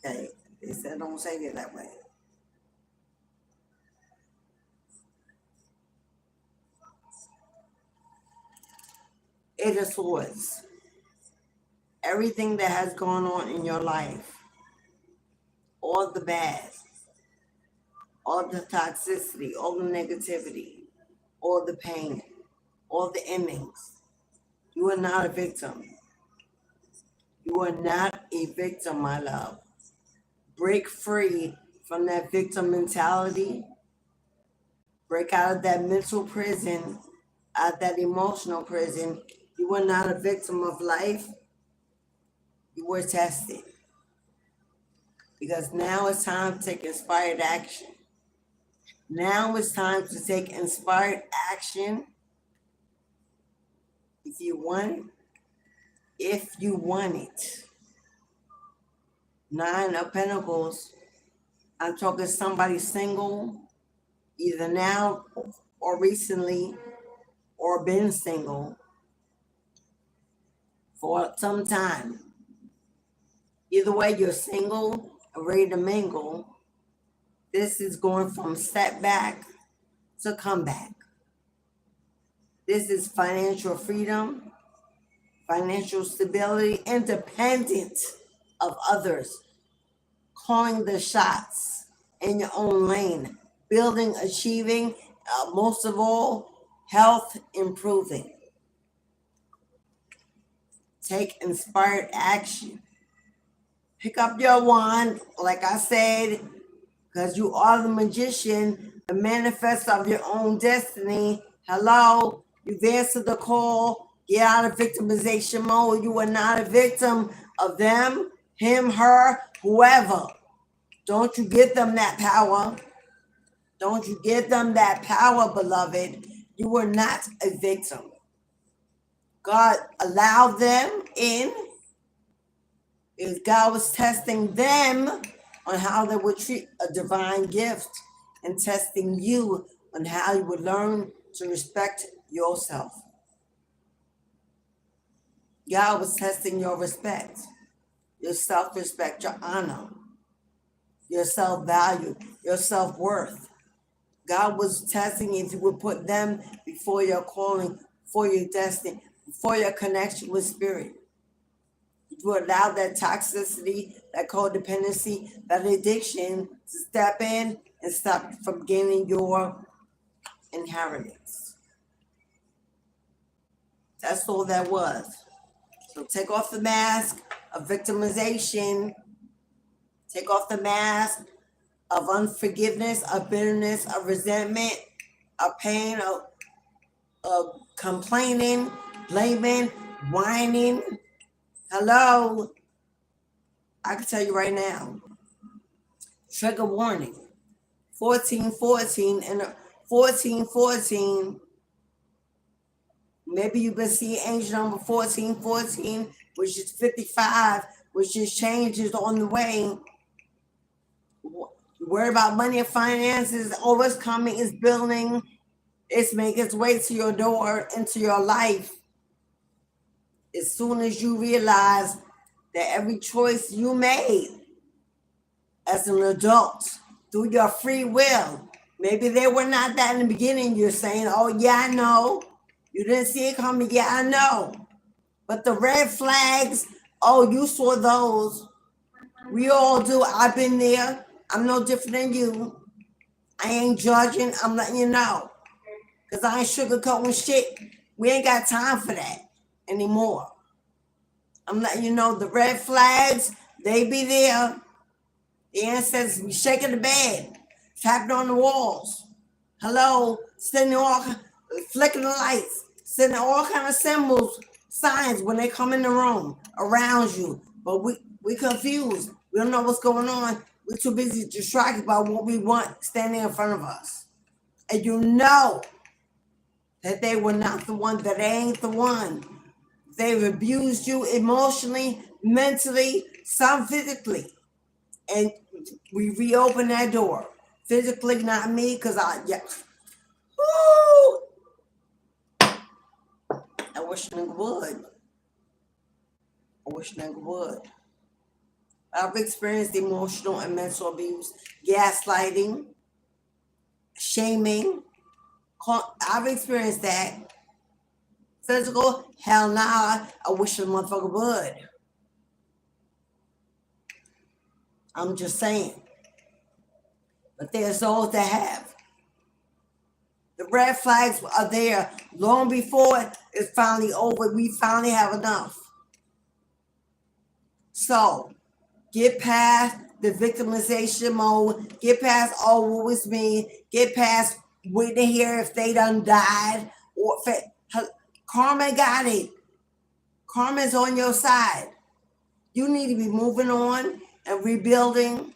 Okay. They said don't say it that way. Eight of Swords. Everything that has gone on in your life, all the bad, all the toxicity, all the negativity, all the pain, all the endings. You are not a victim. You are not a victim, my love. Break free from that victim mentality. Break out of that mental prison, out of that emotional prison. You are not a victim of life. You were tested. Because now it's time to take inspired action. Now it's time to take inspired action. If you want it. If you want it. 9 of Pentacles. I'm talking somebody single, either now or recently, or been single for some time. Either way, you're single or ready to mingle. This is going from setback to comeback. This is financial freedom, financial stability, independent of others, calling the shots in your own lane, building, achieving, most of all, health improving. Take inspired action. Pick up your wand, like I said, because you are the magician, the manifest of your own destiny. Hello, you've answered the call. Get out of victimization mode. You are not a victim of them, him, her, whoever. Don't you give them that power. Don't you give them that power, beloved. You were not a victim. God allowed them in. If God was testing them on how they would treat a divine gift and testing you on how you would learn to respect yourself. God was testing your respect, your self-respect, your honor, your self-value, your self-worth. God was testing if you would put them before your calling, before your destiny, before your connection with spirit. To allow that toxicity, that codependency, that addiction to step in and stop you from gaining your inheritance. That's all that was. So take off the mask of victimization. Take off the mask of unforgiveness, of bitterness, of resentment, of pain, of complaining, blaming, whining. Hello, I can tell you right now, trigger warning, 1414 and 1414, maybe you've been seeing angel number 1414, which is 55, which is changes on the way. Worry about money and finances, all what's coming is building, it's making its way to your door, into your life. As soon as you realize that every choice you made as an adult through your free will, maybe they were not that in the beginning. You're saying, oh, yeah, I know. You didn't see it coming. Yeah, I know. But the red flags, oh, you saw those. We all do. I've been there. I'm no different than you. I ain't judging. I'm letting you know. Because I ain't sugarcoating shit. We ain't got time for that anymore. I'm letting you know the red flags, they be there. The ancestors be shaking the bed, tapping on the walls. Hello, sending all, flicking the lights, sending all kind of symbols, signs when they come in the room around you. But we confused. We don't know what's going on. We're too busy distracted by what we want standing in front of us. And you know that they were not the one, that they ain't the one. They've abused you emotionally, mentally, some physically. And we reopen that door. Physically, not me, because woo! I wish nigga would. I wish nigga would. I've experienced emotional and mental abuse, gaslighting, shaming. I've experienced that. Physical, hell nah, I wish the motherfucker would. I'm just saying. But there's those that have. The red flags are there long before it's finally over. We finally have enough. So get past the victimization mode. Get past, oh, what was me? Get past waiting to hear if they done died. Or karma got it. Karma's on your side. You need to be moving on and rebuilding,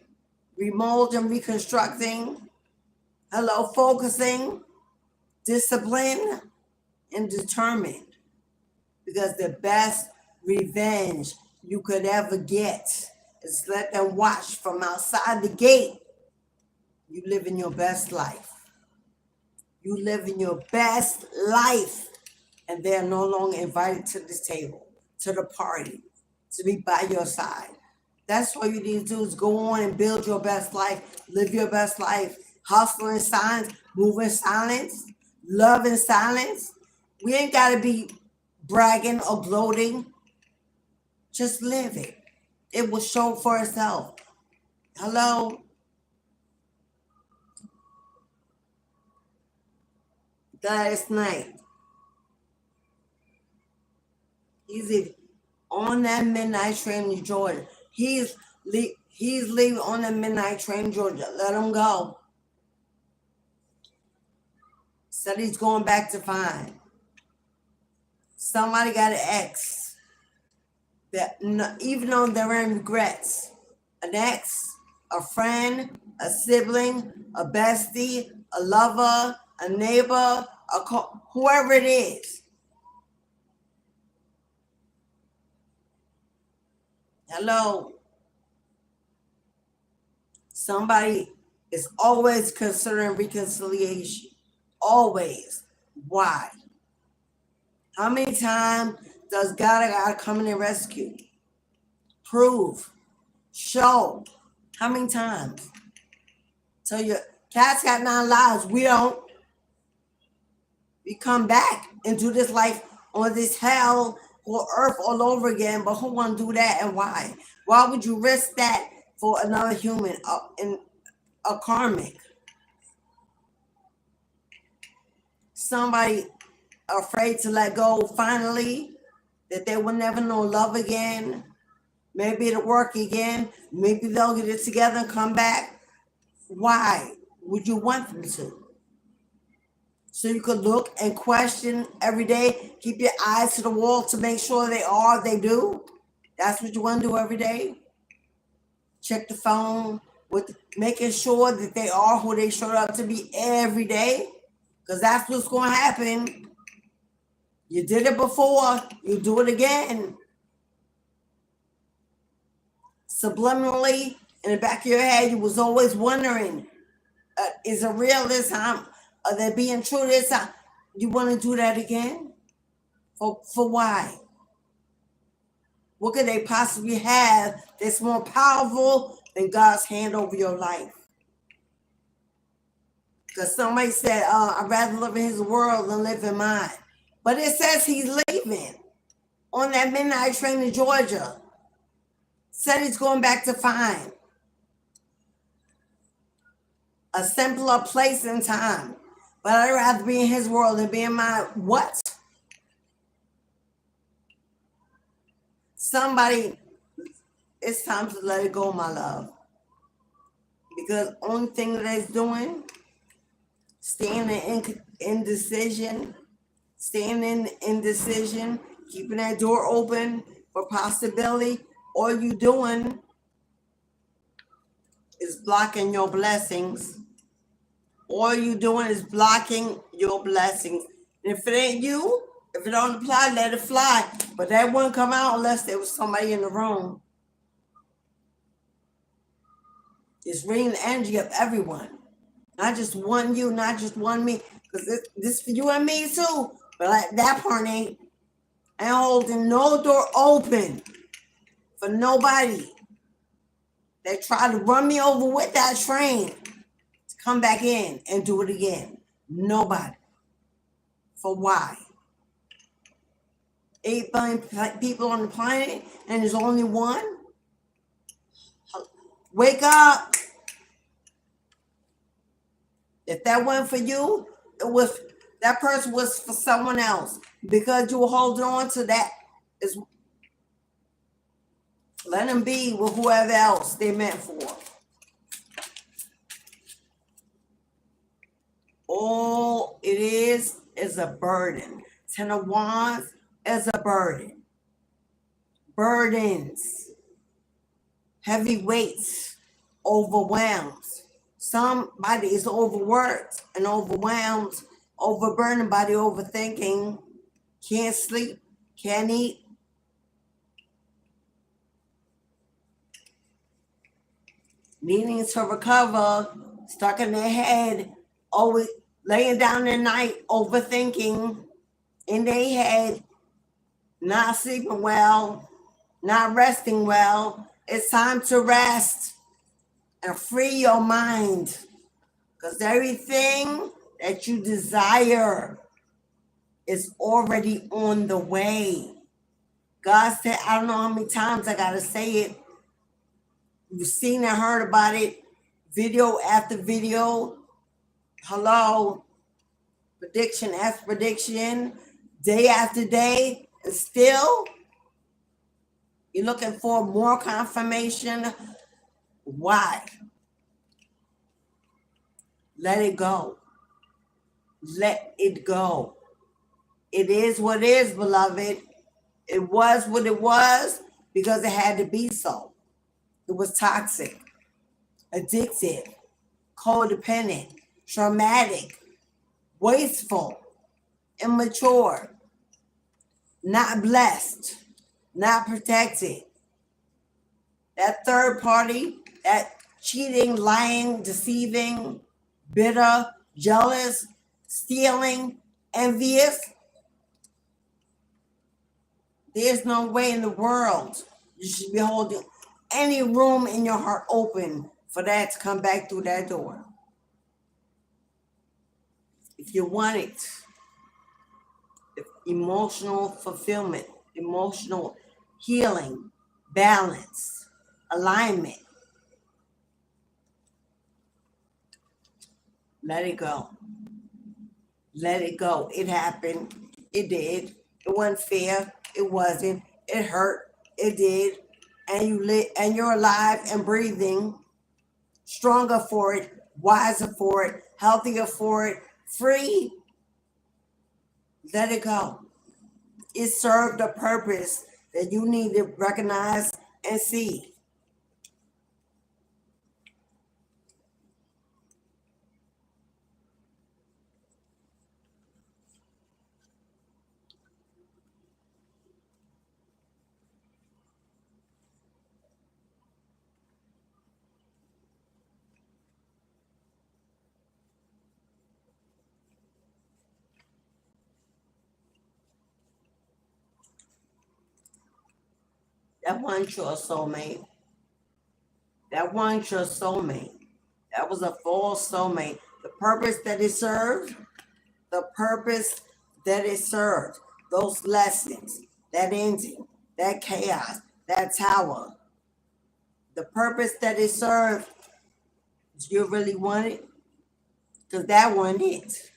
remolding, reconstructing. Hello, focusing, disciplined, and determined. Because the best revenge you could ever get is let them watch from outside the gate. You live in your best life. You live in your best life. And they're no longer invited to this table, to the party, to be by your side. That's what you need to do is go on and build your best life, live your best life, hustle in silence, move in silence, love in silence. We ain't got to be bragging or gloating. Just live it. It will show for itself. Hello? Last night, he's on that midnight train to Georgia. He's leaving on the midnight train to Georgia. Let him go. Said he's going back to find. Somebody got an ex. That even though they're in regrets, an ex, a friend, a sibling, a bestie, a lover, a neighbor, whoever it is. Hello. Somebody is always considering reconciliation. Always. Why? How many times does God gotta come in and rescue? Prove. Show. How many times? So your cat's got 9 lives. We don't. We come back and do this life on this hell or earth all over again. But who want to do that and why? Why would you risk that for another human in a karmic? Somebody afraid to let go finally, that they will never know love again. Maybe it'll work again. Maybe they'll get it together and come back. Why would you want them to? So you could look and question every day, keep your eyes to the wall to make sure they do. That's what you want to do every day. Check the phone with making sure that they are who they showed up to be every day. Because that's what's going to happen. You did it before, you do it again. Subliminally, in the back of your head, you was always wondering, is it real this time? Are they being true this time? You want to do that again? For why? What could they possibly have that's more powerful than God's hand over your life? Because somebody said, I'd rather live in his world than live in mine. But it says he's leaving on that midnight train to Georgia. Said he's going back to find a simpler place and time. But I'd rather be in his world than be in mine. What? Somebody, it's time to let it go, my love. Because only thing that it's doing, staying in indecision, keeping that door open for possibility, all you doing is blocking your blessings. All you doing is blocking your blessings. And if it ain't you, if it don't apply, let it fly. But that wouldn't come out unless there was somebody in the room. It's reading the energy of everyone. Not just one you, not just one me. Because this for you and me too. But that part ain't holding no door open for nobody that tried to run me over with that train to come back in and do it again. Nobody. For why? 8 billion people on the planet and there's only one? Wake up. If that wasn't for you, that person was for someone else. Because you were holding on to that, let them be with whoever else they meant for. All it is a burden. 10 of Wands is a burden. Burdens. Heavy weights. Overwhelms. Somebody is overworked and overwhelmed, overburdened by the overthinking. Can't sleep, can't eat. Needing to recover, stuck in their head, always laying down at night, overthinking in their head, not sleeping well, not resting well. It's time to rest and free your mind. Because everything that you desire is already on the way. God said, I don't know how many times I got to say it. You've seen and heard about it, video after video. Hello, prediction after prediction, day after day, and still you're looking for more confirmation. Why? Let it go. Let it go. It is what it is, beloved. It was what it was because it had to be so. It was toxic, addictive, codependent, traumatic, wasteful, immature, not blessed, not protected. That third party, that cheating, lying, deceiving, bitter, jealous, stealing, envious. There's no way in the world you should be holding any room in your heart open for that to come back through that door. If you want it, emotional fulfillment, emotional healing, balance, alignment, let it go. Let it go. It happened. It did. It wasn't fair. It wasn't. It hurt. It did. And you're alive and breathing, stronger for it, wiser for it, healthier for it, free. Let it go. It served a purpose that you need to recognize and see. That wasn't your soulmate. That wasn't your soulmate. That was a false soulmate. The purpose that it served, the purpose that it served, those lessons, that ending, that chaos, that tower, the purpose that it served, do you really want it? Because that wasn't it.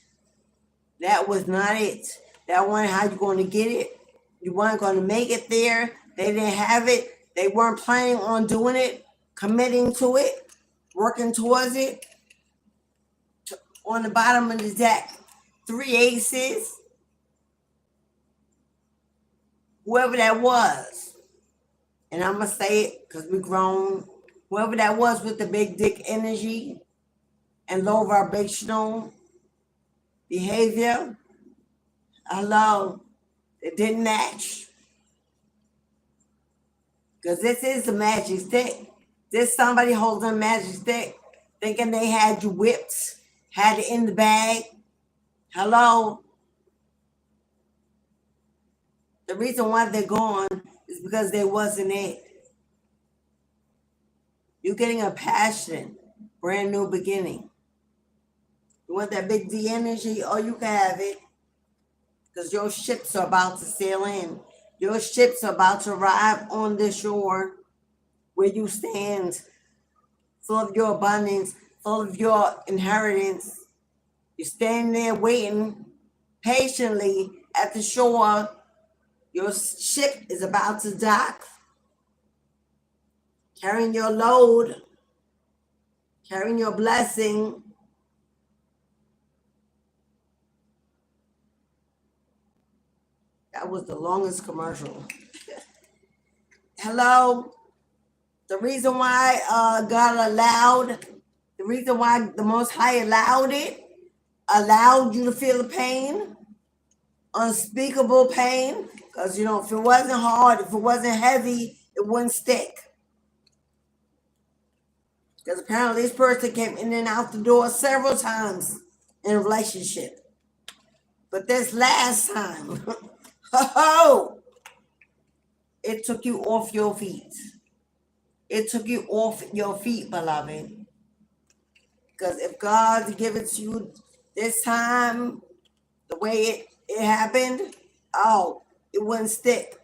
That was not it. That wasn't how you going to get it. You weren't going to make it there. They didn't have it. They weren't planning on doing it, committing to it, working towards it. On the bottom of the deck, 3 aces. Whoever that was, and I'm going to say it because we're grown, whoever that was with the big dick energy and low vibrational behavior, hello, it didn't match. Because this is a magic stick. This somebody holding a magic stick, thinking they had you whipped, had it in the bag. Hello. The reason why they're gone is because they wasn't it. You're getting a passion, brand new beginning. You want that big D energy? Oh, you can have it. Because your ships are about to sail in. Your ships are about to arrive on the shore where you stand, full of your abundance, full of your inheritance. You're standing there waiting patiently at the shore. Your ship is about to dock, carrying your load, carrying your blessing. That was the longest commercial. Hello? The reason why God allowed, the reason why the Most High allowed it, allowed you to feel the pain, unspeakable pain, because, if it wasn't hard, if it wasn't heavy, it wouldn't stick. Because apparently this person came in and out the door several times in a relationship. But this last time, it took you off your feet. It took you off your feet, beloved. Because if God give it to you this time, the way it happened, it wouldn't stick.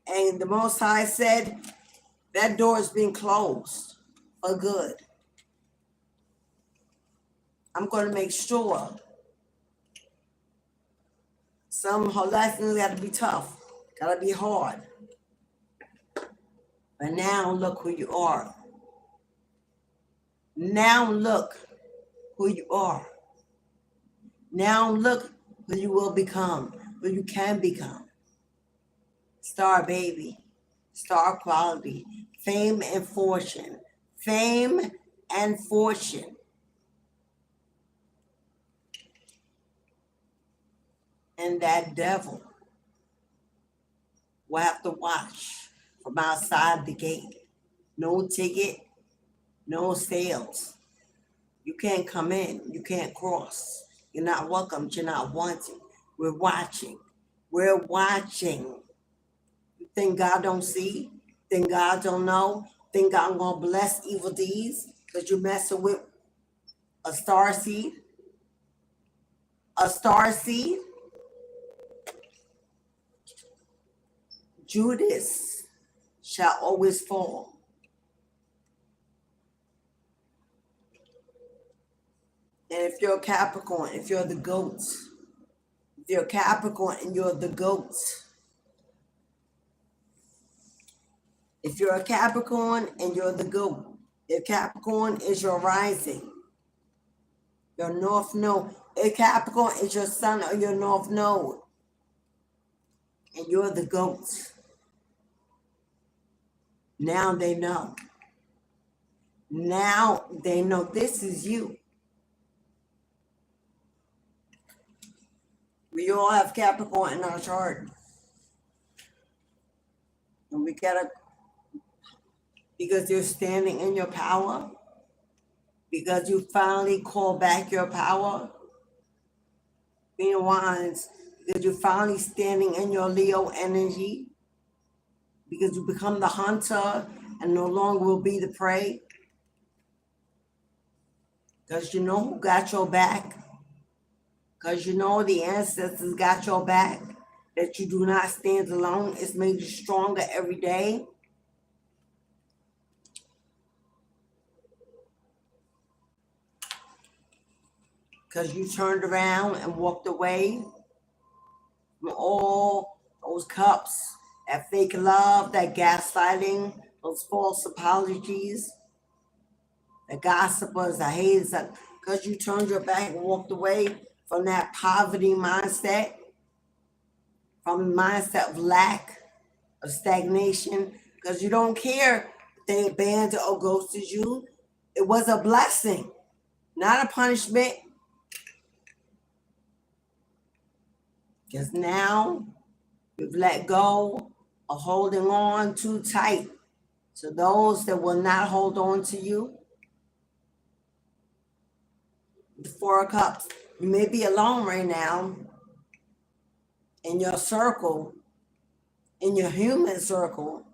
And the Most High said, that door is being closed for good. I'm going to make sure. Some lessons got to be tough, got to be hard. But now look who you are. Now look who you are. Now look who you will become, who you can become. Star baby, star quality, fame and fortune. Fame and fortune. And that devil will have to watch from outside the gate. No ticket, no sales. You can't come in. You can't cross. You're not welcome. You're not wanted. We're watching. We're watching. You think God don't see? Think God don't know? Think God gonna bless evil deeds because you're messing with a star seed? A star seed? Judas shall always fall. And if you're a Capricorn, if you're the goats, if you're a Capricorn and you're the goats, if you're a Capricorn and you're the goat, if Capricorn is your rising, your north node, if Capricorn is your sun or your north node, and you're the goats, now they know. Now they know this is you. We all have Capricorn in our chart. And we gotta, because you're standing in your power, because you finally call back your power, being wise, because you're finally standing in your Leo energy, because you become the hunter and no longer will be the prey. Because you know who got your back. Because you know the ancestors got your back. That you do not stand alone. It's made you stronger every day. Because you turned around and walked away from all those cups, that fake love, that gaslighting, those false apologies, the gossipers, the haters, because you turned your back and walked away from that poverty mindset, from the mindset of lack, of stagnation, because you don't care if they abandoned or ghosted you. It was a blessing, not a punishment. Because now you've let go of holding on too tight to those that will not hold on to you. The Four of Cups. You may be alone right now in your circle, in your human circle.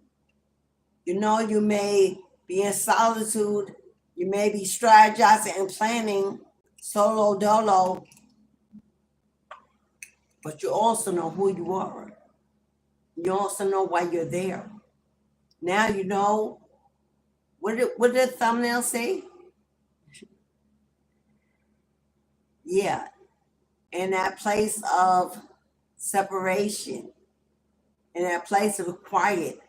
You know, you may be in solitude. You may be strategizing and planning solo dolo, but you also know who you are. You also know why you're there. Now you know, what did the thumbnail say? Yeah, in that place of separation, in that place of quiet,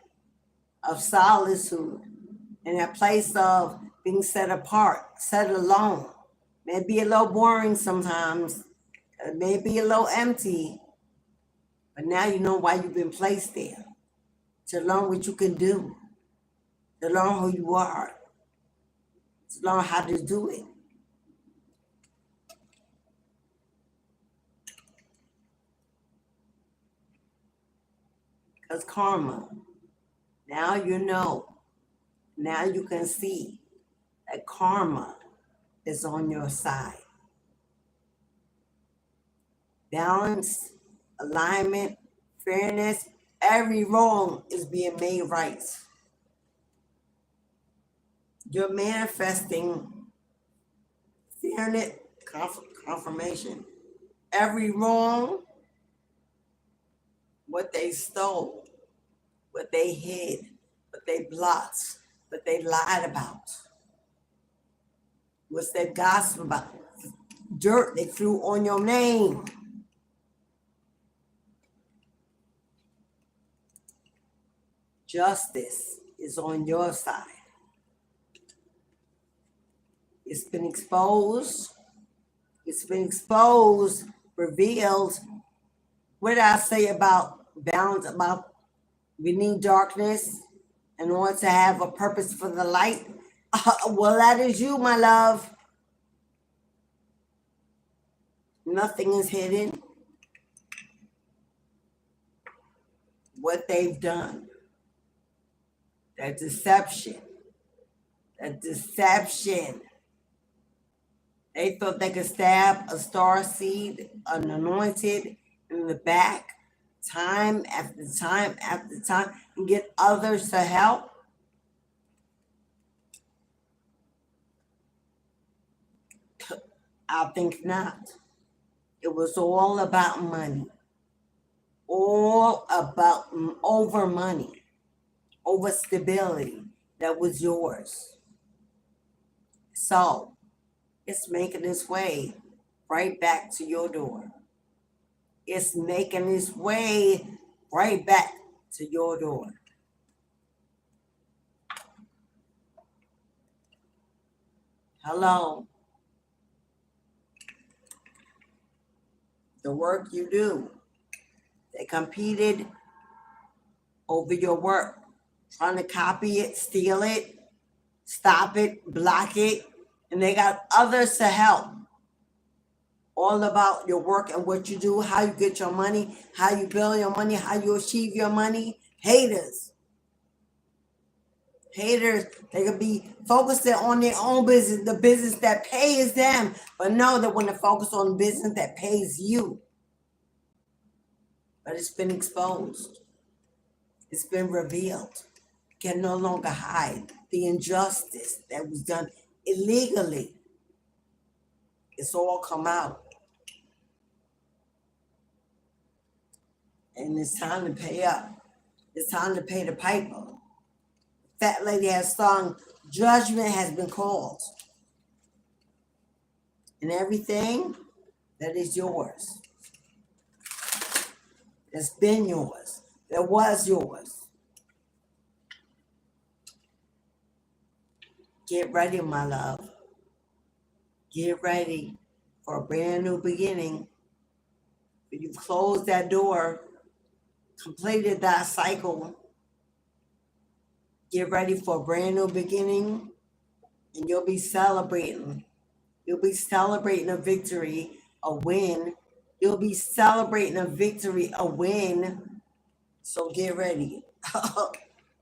of solitude, in that place of being set apart, set alone. May be a little boring sometimes, it may be a little empty, but now you know why you've been placed there, to learn what you can do, to learn who you are, to learn how to do it. Because karma, now you know, now you can see that karma is on your side. Balance, alignment, fairness, every wrong is being made right. You're manifesting fairness, confirmation. Every wrong, what they stole, what they hid, what they blocked, what they lied about, what they gossiped about, dirt they threw on your name. Justice is on your side. It's been exposed. It's been exposed, revealed. What did I say about balance, about we need darkness in order to have a purpose for the light? Well, that is you, my love. Nothing is hidden. What they've done. That deception. That deception. They thought they could stab a star seed, an anointed, in the back, time after time after time, and get others to help. I think not. It was all about money. All about over money, over stability that was yours. So it's making its way right back to your door. It's making its way right back to your door. Hello. The work you do. They competed over your work, trying to copy it, steal it, stop it, block it, and they got others to help. All about your work and what you do, how you get your money, how you build your money, how you achieve your money. Haters. Haters, they could be focusing on their own business, the business that pays them, but no, they want to focus on the business that pays you. But it's been exposed. It's been revealed. You can no longer hide the injustice that was done illegally. It's all come out. And it's time to pay up. It's time to pay the piper. That lady has sung, judgment has been called. And everything that is yours, that's been yours, that was yours. Get ready, my love. Get ready for a brand new beginning. When you've closed that door, completed that cycle, get ready for a brand new beginning, and you'll be celebrating. You'll be celebrating a victory, a win. You'll be celebrating a victory, a win. So get ready.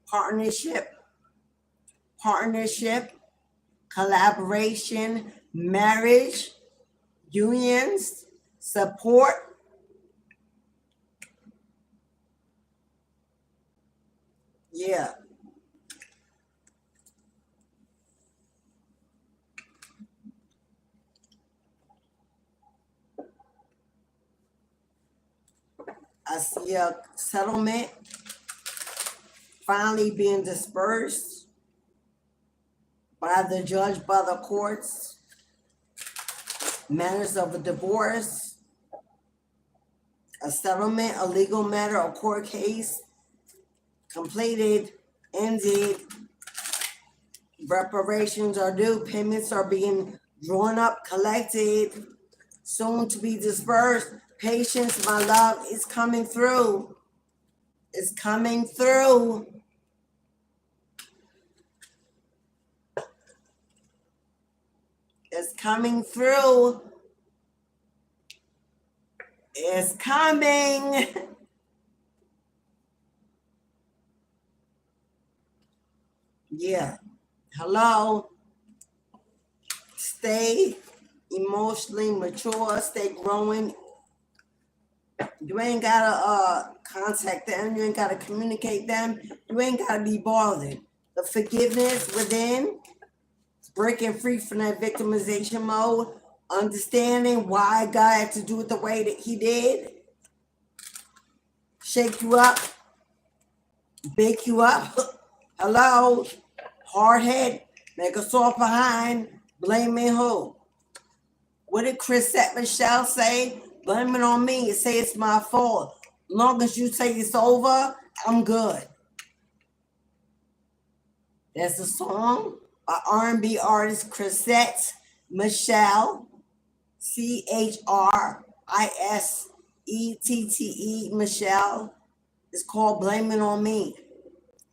Partnership, collaboration, marriage, unions, support. Yeah. I see a settlement finally being dispersed by the judge, by the courts, matters of a divorce, a settlement, a legal matter, a court case, completed, ended, reparations are due, payments are being drawn up, collected, soon to be dispersed. Patience, my love, is coming through. It's coming through. It's coming through. It's coming. Yeah. Hello. Stay emotionally mature. Stay growing. You ain't gotta contact them. You ain't gotta communicate them. You ain't gotta be bothered. The forgiveness within, breaking free from that victimization mode, understanding why God had to do it the way that He did, shake you up, bake you up. Hello, hard head, make a soft behind, blaming who? What did Cashapp Michelle say? Blame it on me. Say it's my fault. As long as you say it's over, I'm good. There's a song by R&B artist Cashapp Michelle, CHRISETTE Michelle. It's called Blame It On Me.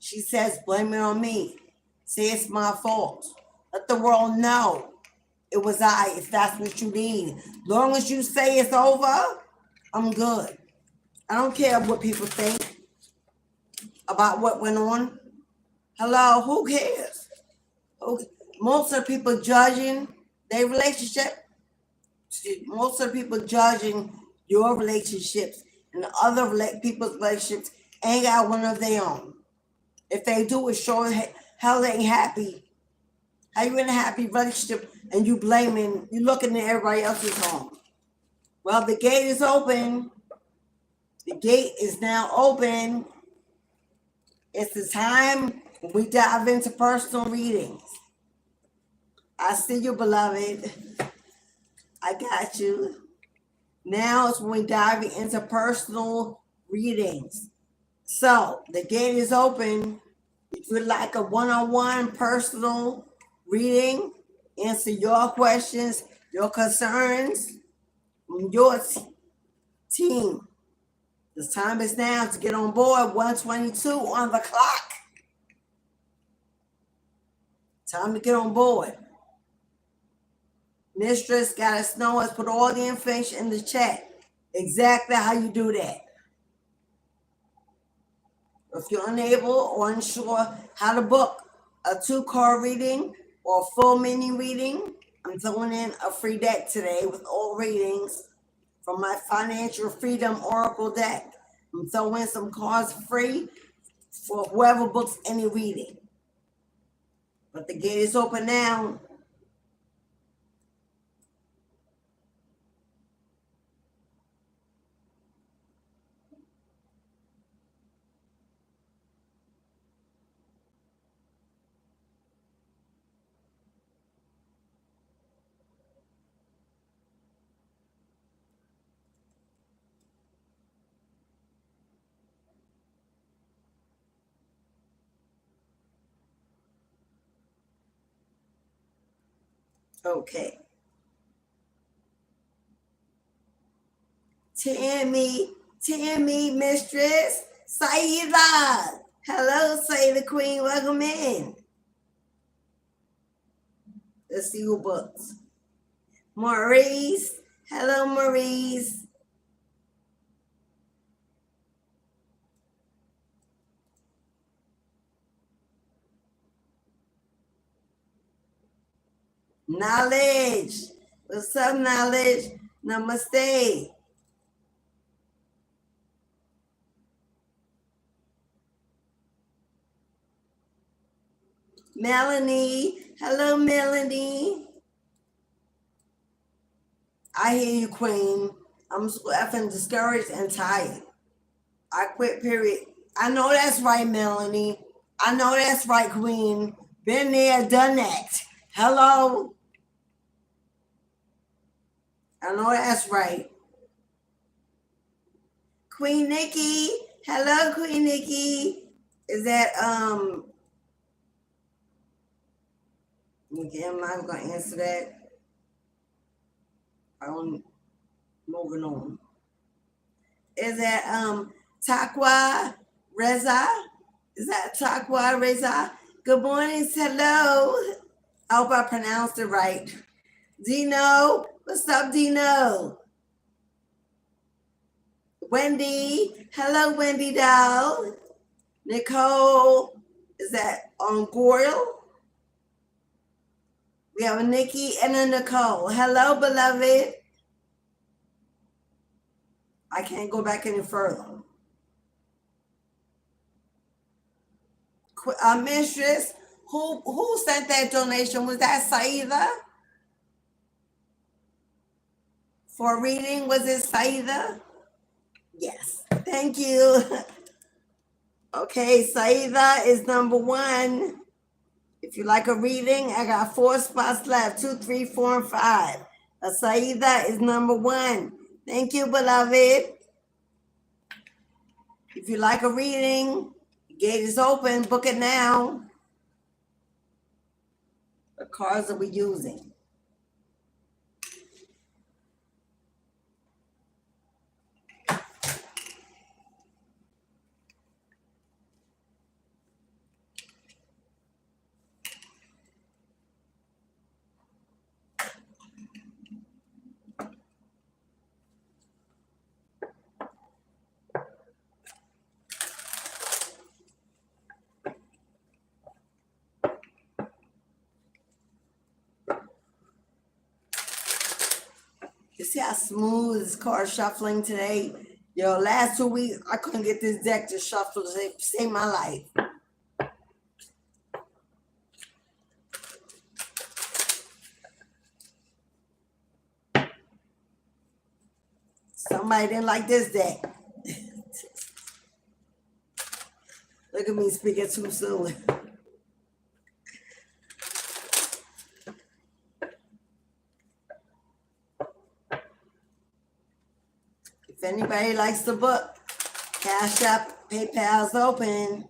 She says, blame it on me. Say it's my fault. Let the world know it was I, if that's what you need. Long as you say it's over, I'm good. I don't care what people think about what went on. Hello, who cares? Most of the people judging their relationship, most of the people judging your relationships and the other people's relationships ain't got one of their own. If they do, it shows how they ain't happy. How you in a happy relationship and you blaming, you looking at everybody else's home. Well, the gate is open. The gate is now open. It's the time we dive into personal readings. I see you, beloved. I got you. Now it's when we dive into personal readings. So the gate is open. If you'd like a one-on-one personal reading, answer your questions, your concerns, from your team. The time is now to get on board. 1:22 on the clock. Time to get on board. Mistress got us know us. Put all the information in the chat. Exactly how you do that. If you're unable or unsure how to book a 2-card reading or a full mini reading, I'm throwing in a free deck today with all readings from my Financial Freedom Oracle deck. I'm throwing some cards free for whoever books any reading. But the gate is open now. Okay. Tammy, Mistress, Saida. Hello, Saida Queen. Welcome in. Let's see who books. Maurice. Hello, Maurice. Knowledge. What's up, Knowledge? Namaste. Melanie. Hello, Melanie. I hear you, Queen. I'm so effing discouraged and tired. I quit, period. I know that's right, Melanie. I know that's right, Queen. Been there, done that. Hello. I know that's right. Queen Nikki. Hello, Queen Nikki. Is that okay, I'm not gonna answer that. I'm moving on. Is that Takwa Reza? Is that Takwa Reza? Good morning, hello. I hope I pronounced it right. Dino, what's up, Dino? Wendy, hello, Wendy doll. Nicole, is that on Goyle? We have a Nikki and a Nicole. Hello, beloved. I can't go back any further. Mistress, who sent that donation? Was that Saida? For reading, was it Saida? Yes. Thank you. Okay, Saida is number 1. If you like a reading, I got 4 spots left, 2, 3, 4, and 5. Saida is number 1. Thank you, beloved. If you like a reading, the gate is open. Book it now. The cards that we're using. You see how smooth this card shuffling today? Yo, last 2 weeks, I couldn't get this deck to shuffle to save my life. Somebody didn't like this deck. Look at me speaking too soon. If anybody likes the book, Cashapp, PayPal's open.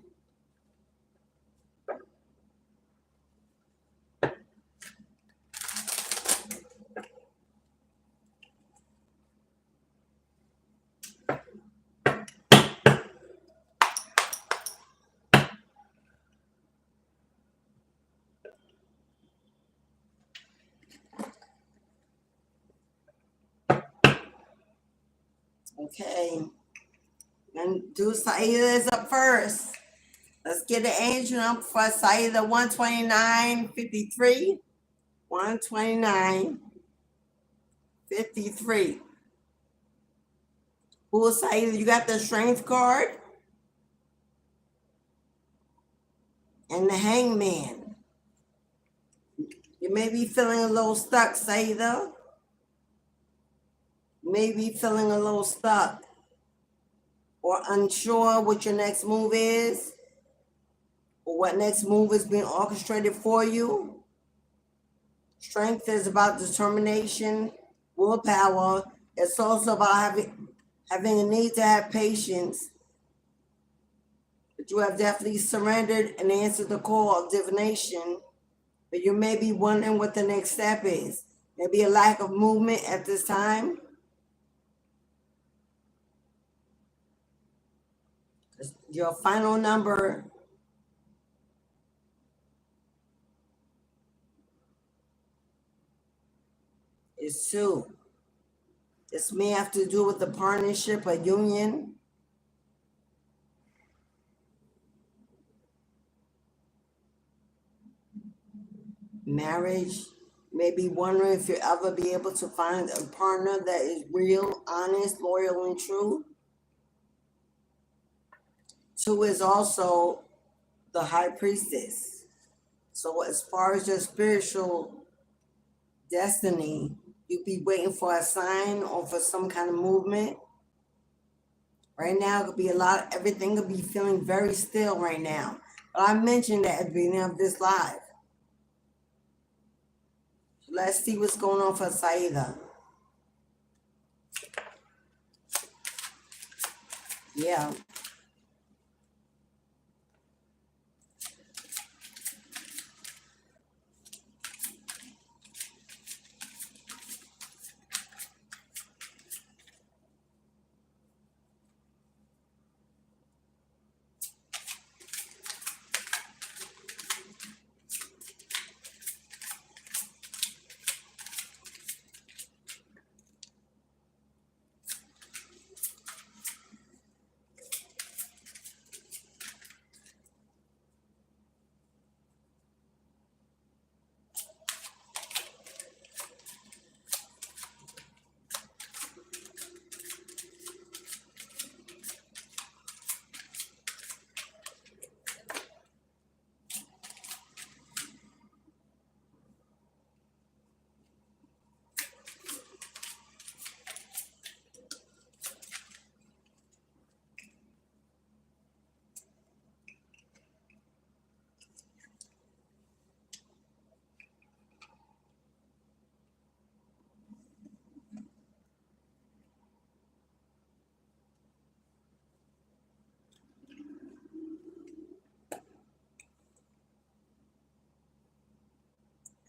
Okay, and do Saida's up first. Let's get the angel number for Saida 129.53. 129.53. Who is Saida? You got the strength card? and the Hangman. You may be feeling a little stuck, Saida. You may be feeling a little stuck or unsure what your next move is or what next move is being orchestrated for you. Strength is about determination, willpower. It's also about having a need to have patience. But you have definitely surrendered and answered the call of divination. But you may be wondering what the next step is. Maybe a lack of movement at this time. Your final number is 2. This may have to do with a partnership, a union. Marriage. Maybe wondering if you'll ever be able to find a partner that is real, honest, loyal, and true. 2 is also the high priestess. So as far as your spiritual destiny, you'd be waiting for a sign or for some kind of movement. Right now, it could be everything could be feeling very still right now. But I mentioned that at the beginning of this live. Let's see what's going on for Saida. Yeah.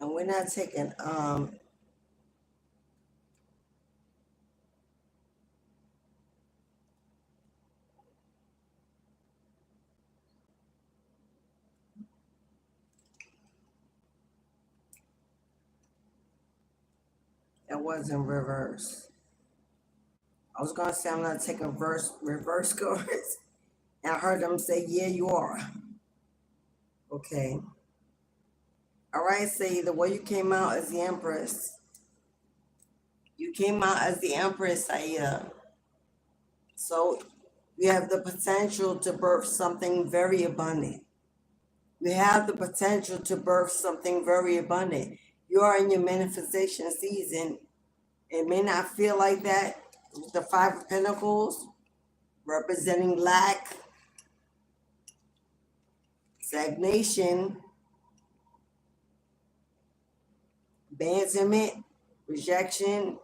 And we're not taking that wasn't reverse. I was gonna say I'm not taking reverse cards. And I heard them say, yeah, you are. Okay. All right, say the way you came out as the Empress. You came out as the Empress, Saida. So you have the potential to birth something very abundant. You have the potential to birth something very abundant. You are in your manifestation season. It may not feel like that with the 5 of Pentacles, representing lack, stagnation, abandonment, rejection,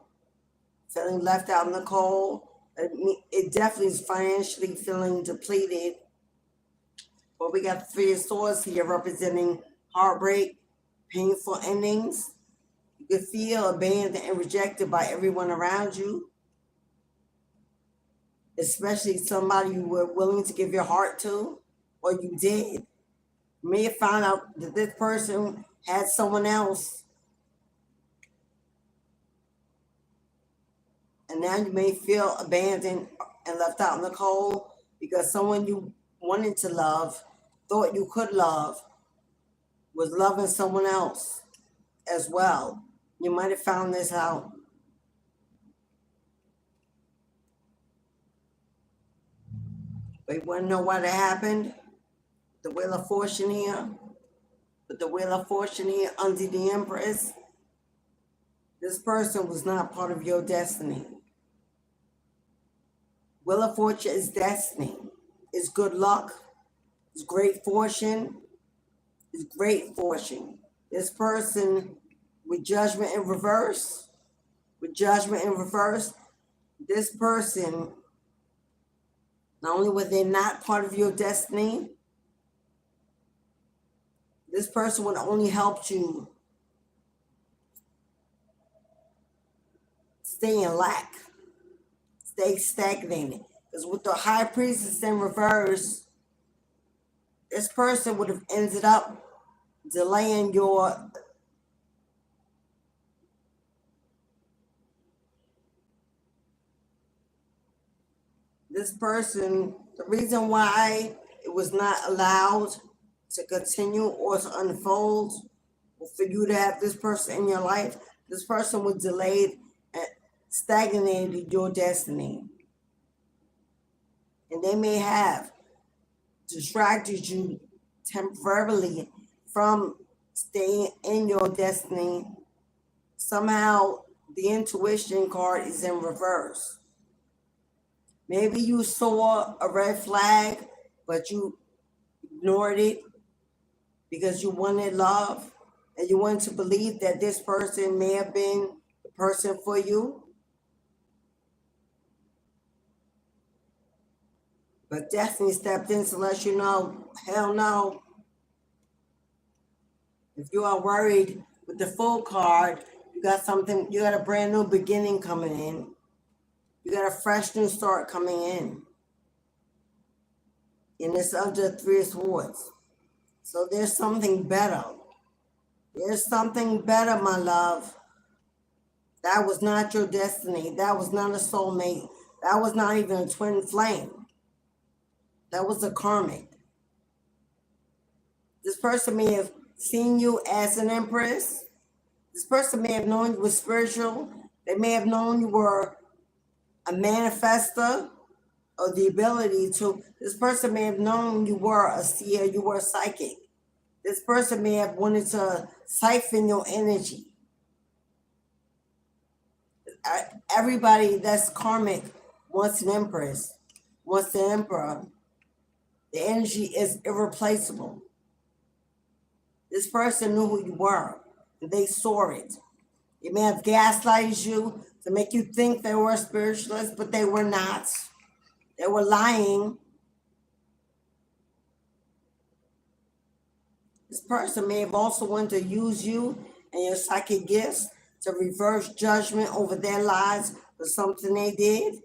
feeling left out in the cold. It definitely is financially feeling depleted. But we got the 3 of Swords here representing heartbreak, painful endings. You could feel abandoned and rejected by everyone around you, especially somebody you were willing to give your heart to, or you did. You may have found out that this person had someone else, and now you may feel abandoned and left out in the cold because someone you wanted to love, thought you could love, was loving someone else as well. You might have found this out. But you want to know what happened? the Wheel of Fortune here, with the Wheel of Fortune here under the Empress, this person was not part of your destiny. Wheel of Fortune is destiny. It's good luck. It's great fortune. It's great fortune. This person with judgment in reverse, this person, not only were they not part of your destiny, this person would only help you stay in lack, stay stagnated. Because with the High Priestess in reverse, this person would have ended up delaying your the reason why it was not allowed to continue or to unfold, or for you to have this person in your life, this person was delayed and stagnated your destiny. And they may have distracted you temporarily from staying in your destiny. Somehow the intuition card is in reverse. Maybe you saw a red flag, but you ignored it because you wanted love and you wanted to believe that this person may have been the person for you. But destiny stepped in to let you know, hell no. If you are worried with the Fool card, you got a brand new beginning coming in. You got a fresh new start coming in. And it's under 3 of Swords. So there's something better. There's something better, my love. That was not your destiny. That was not a soulmate. That was not even a twin flame. That was a karmic. This person may have seen you as an empress. This person may have known you were spiritual. They may have known you were a manifester, or the ability to. This person may have known you were a seer, you were a psychic. This person may have wanted to siphon your energy. Everybody that's karmic wants an empress, wants an emperor. The energy is irreplaceable. This person knew who you were, and they saw it. They may have gaslighted you to make you think they were spiritualists, but they were not. They were lying. This person may have also wanted to use you and your psychic gifts to reverse judgment over their lives for something they did.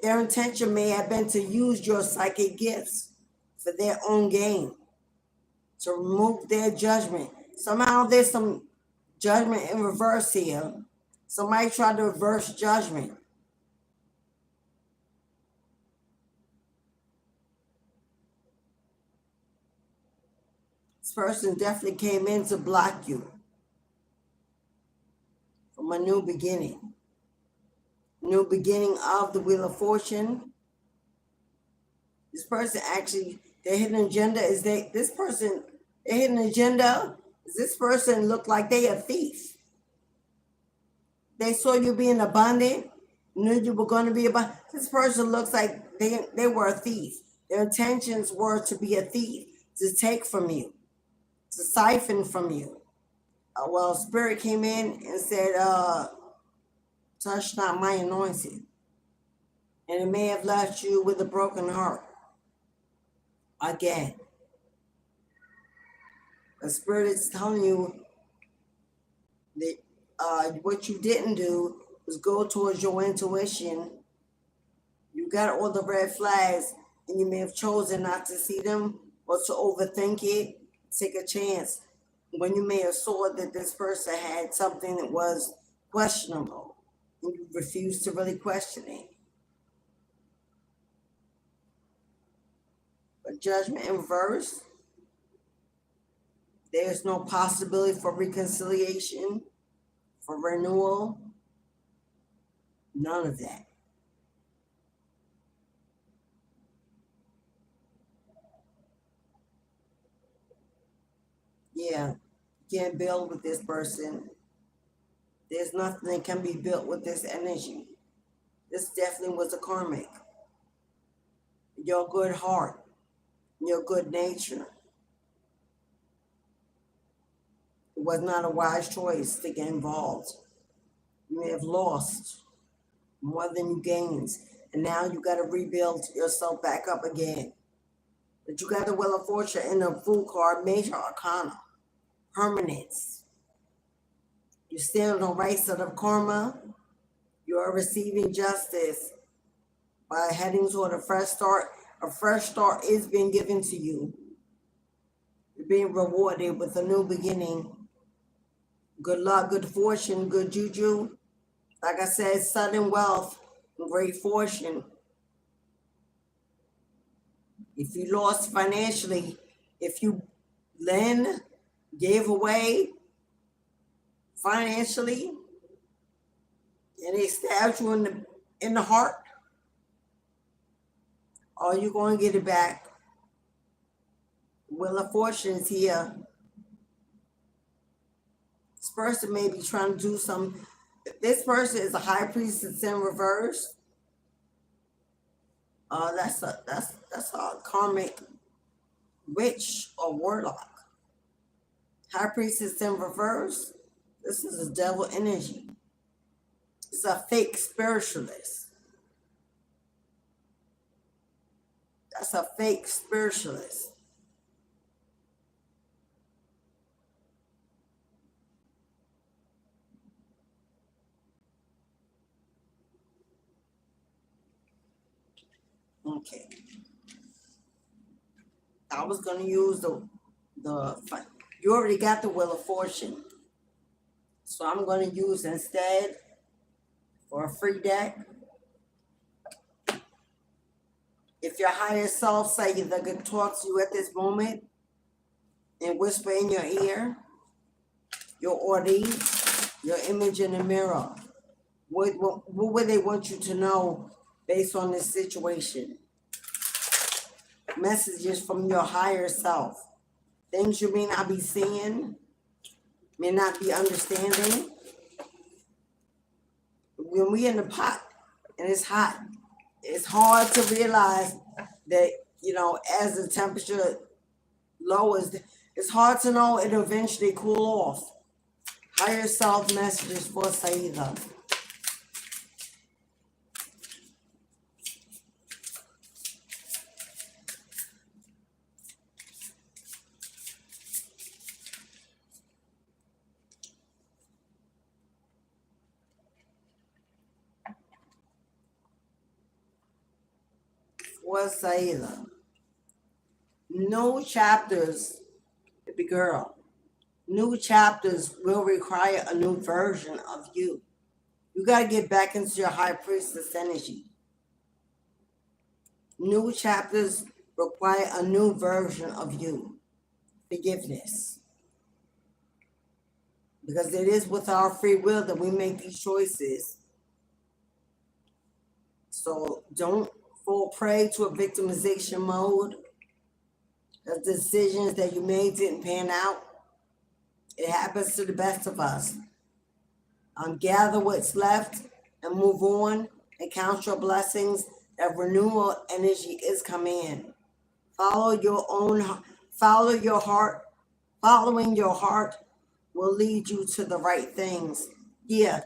Their intention may have been to use your psychic gifts for their own gain, to remove their judgment. Somehow there's some judgment in reverse here. Somebody tried to reverse judgment. This person definitely came in to block you from a new beginning. New beginning of the Wheel of Fortune. This person actually, their hidden agenda is their hidden agenda is this person looked like they a thief. They saw you being abundant, knew you were going to be abundant. This person looks like they were a thief. Their intentions were to be a thief, to take from you, to siphon from you. Well, Spirit came in and said, touch not my anointing. And it may have left you with a broken heart. Again. The Spirit is telling you that what you didn't do was go towards your intuition. You got all the red flags, and you may have chosen not to see them or to overthink it, take a chance. When you may have saw that this person had something that was questionable, and you refused to really question it. But judgment in reverse, there's no possibility for reconciliation, for renewal, none of that. Yeah, you can't build with this person. There's nothing that can be built with this energy. This definitely was a karmic. Your good heart, your good nature. It was not a wise choice to get involved. You may have lost more than you gained. And now you got to rebuild yourself back up again. But you got the Wheel of Fortune in the Fool card, Major Arcana, permanence. You stand on the right side of karma. You are receiving justice by heading toward a fresh start. A fresh start is being given to you. You're being rewarded with a new beginning. Good luck, good fortune, good juju. Like I said, sudden wealth and great fortune. If you lost financially, if you gave away financially, and they stabbed you in the heart, are you going to get it back? Wheel of Fortune is here. This person may be trying to do some. This person is a high priestess in reverse. That's a karmic witch or warlock. High priestess in reverse. This is a devil energy. It's a fake spiritualist. That's a fake spiritualist. Okay. I was going to use the you already got the Wheel of Fortune. So I'm going to use instead for a free deck. If your higher self say they're going to talk to you at this moment and whisper in your ear, your ordeal, your image in the mirror, what would they want you to know based on this situation? Messages from your higher self. Things you may not be seeing, may not be understanding. When we're in the pot and it's hot, it's hard to realize that, as the temperature lowers, it's hard to know it'll eventually cool off. Higher self messages for Saida. For Saida. New chapters, baby girl. New chapters will require a new version of you. You got to get back into your high priestess energy. New chapters require a new version of you. Forgiveness. Because it is with our free will that we make these choices. So don't fall prey to a victimization mode. The decisions that you made didn't pan out. It happens to the best of us. Gather what's left and move on and count your blessings. That renewal energy is coming in. Follow your heart. Following your heart will lead you to the right things. Yeah,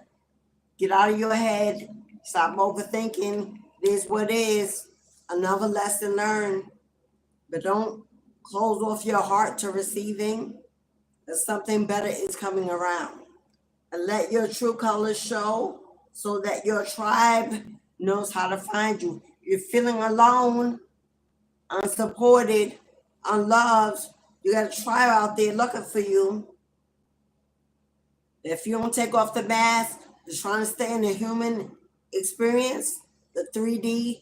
get out of your head. Stop overthinking. It is what it is. Another lesson learned. But don't close off your heart to receiving. That something better is coming around. And let your true colors show so that your tribe knows how to find you. You're feeling alone, unsupported, unloved. You got a tribe out there looking for you. If you don't take off the mask, you're trying to stay in the human experience, the 3D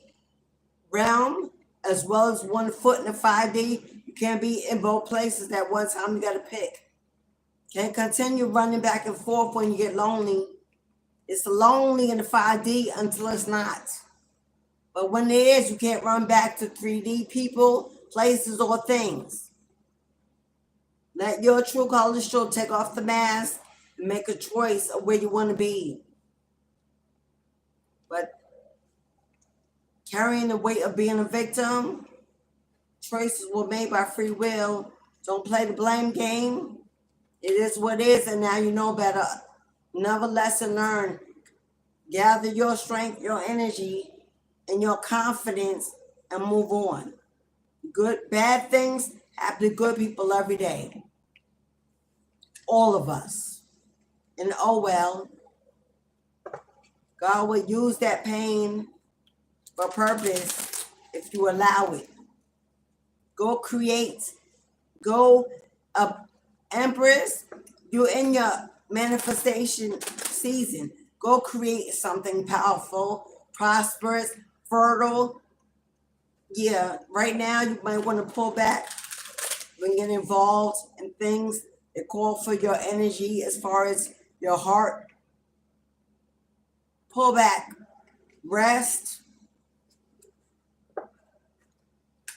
realm, as well as 1 foot in the 5D. You can't be in both places at one time. You got to pick. Can't continue running back and forth when you get lonely. It's lonely in the 5D until it's not. But when it is, you can't run back to 3D people, places, or things. Let your true colors show. Take off the mask and make a choice of where you want to be. But carrying the weight of being a victim, choices were made by free will. Don't play the blame game. It is what it is, and now you know better. Another lesson learned. Gather your strength, your energy, and your confidence and move on. Bad things happen to good people every day. All of us. And oh well, God will use that pain for purpose if you allow it. Go create. Go Empress, you're in your manifestation season. Go create something powerful, prosperous, fertile. Yeah, right now you might want to pull back and get involved in things that call for your energy as far as your heart. Pull back, rest,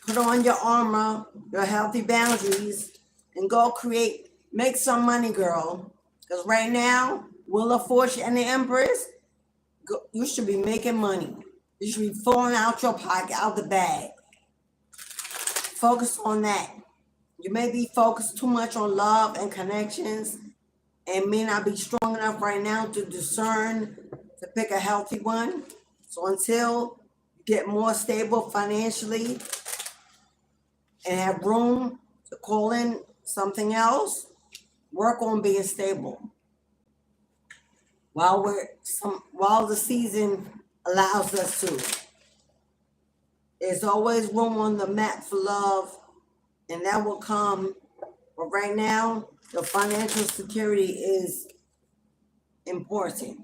put on your armor, your healthy boundaries, and go create, make some money, girl. Because right now, Wheel of Fortune and the Empress, you should be making money. You should be pulling out your pocket, out the bag. Focus on that. You may be focused too much on love and connections and may not be strong enough right now to discern to pick a healthy one. So until you get more stable financially and have room to call in something else, work on being stable while the season allows us to. There's always room on the map for love, and that will come. But right now, the financial security is important.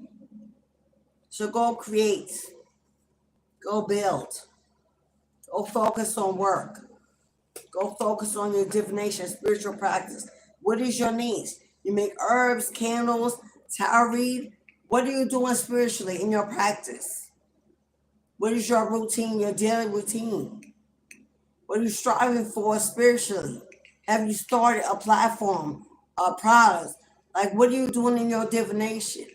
So go create, go build, go focus on work. Go focus on your divination, spiritual practice. What is your needs? You make herbs, candles, tarot read. What are you doing spiritually in your practice? What is your routine, your daily routine? What are you striving for spiritually? Have you started a platform, a product? Like, what are you doing in your divination?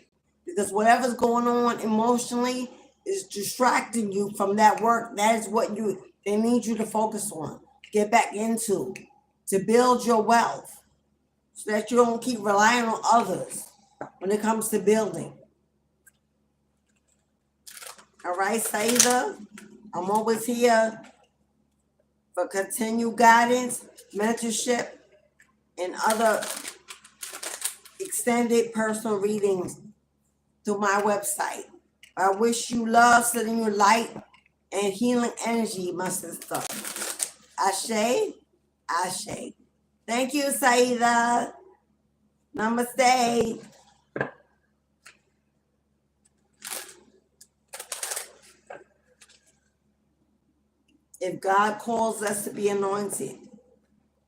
Because whatever's going on emotionally is distracting you from that work. That is what they need you to focus on. Get back into to build your wealth so that you don't keep relying on others when it comes to building. All right, Saida, I'm always here for continued guidance, mentorship, and other extended personal readings through my website. I wish you love, sending you light and healing energy, my sister. Ashe, Ashe. Thank you, Saida. Namaste. If God calls us to be anointed,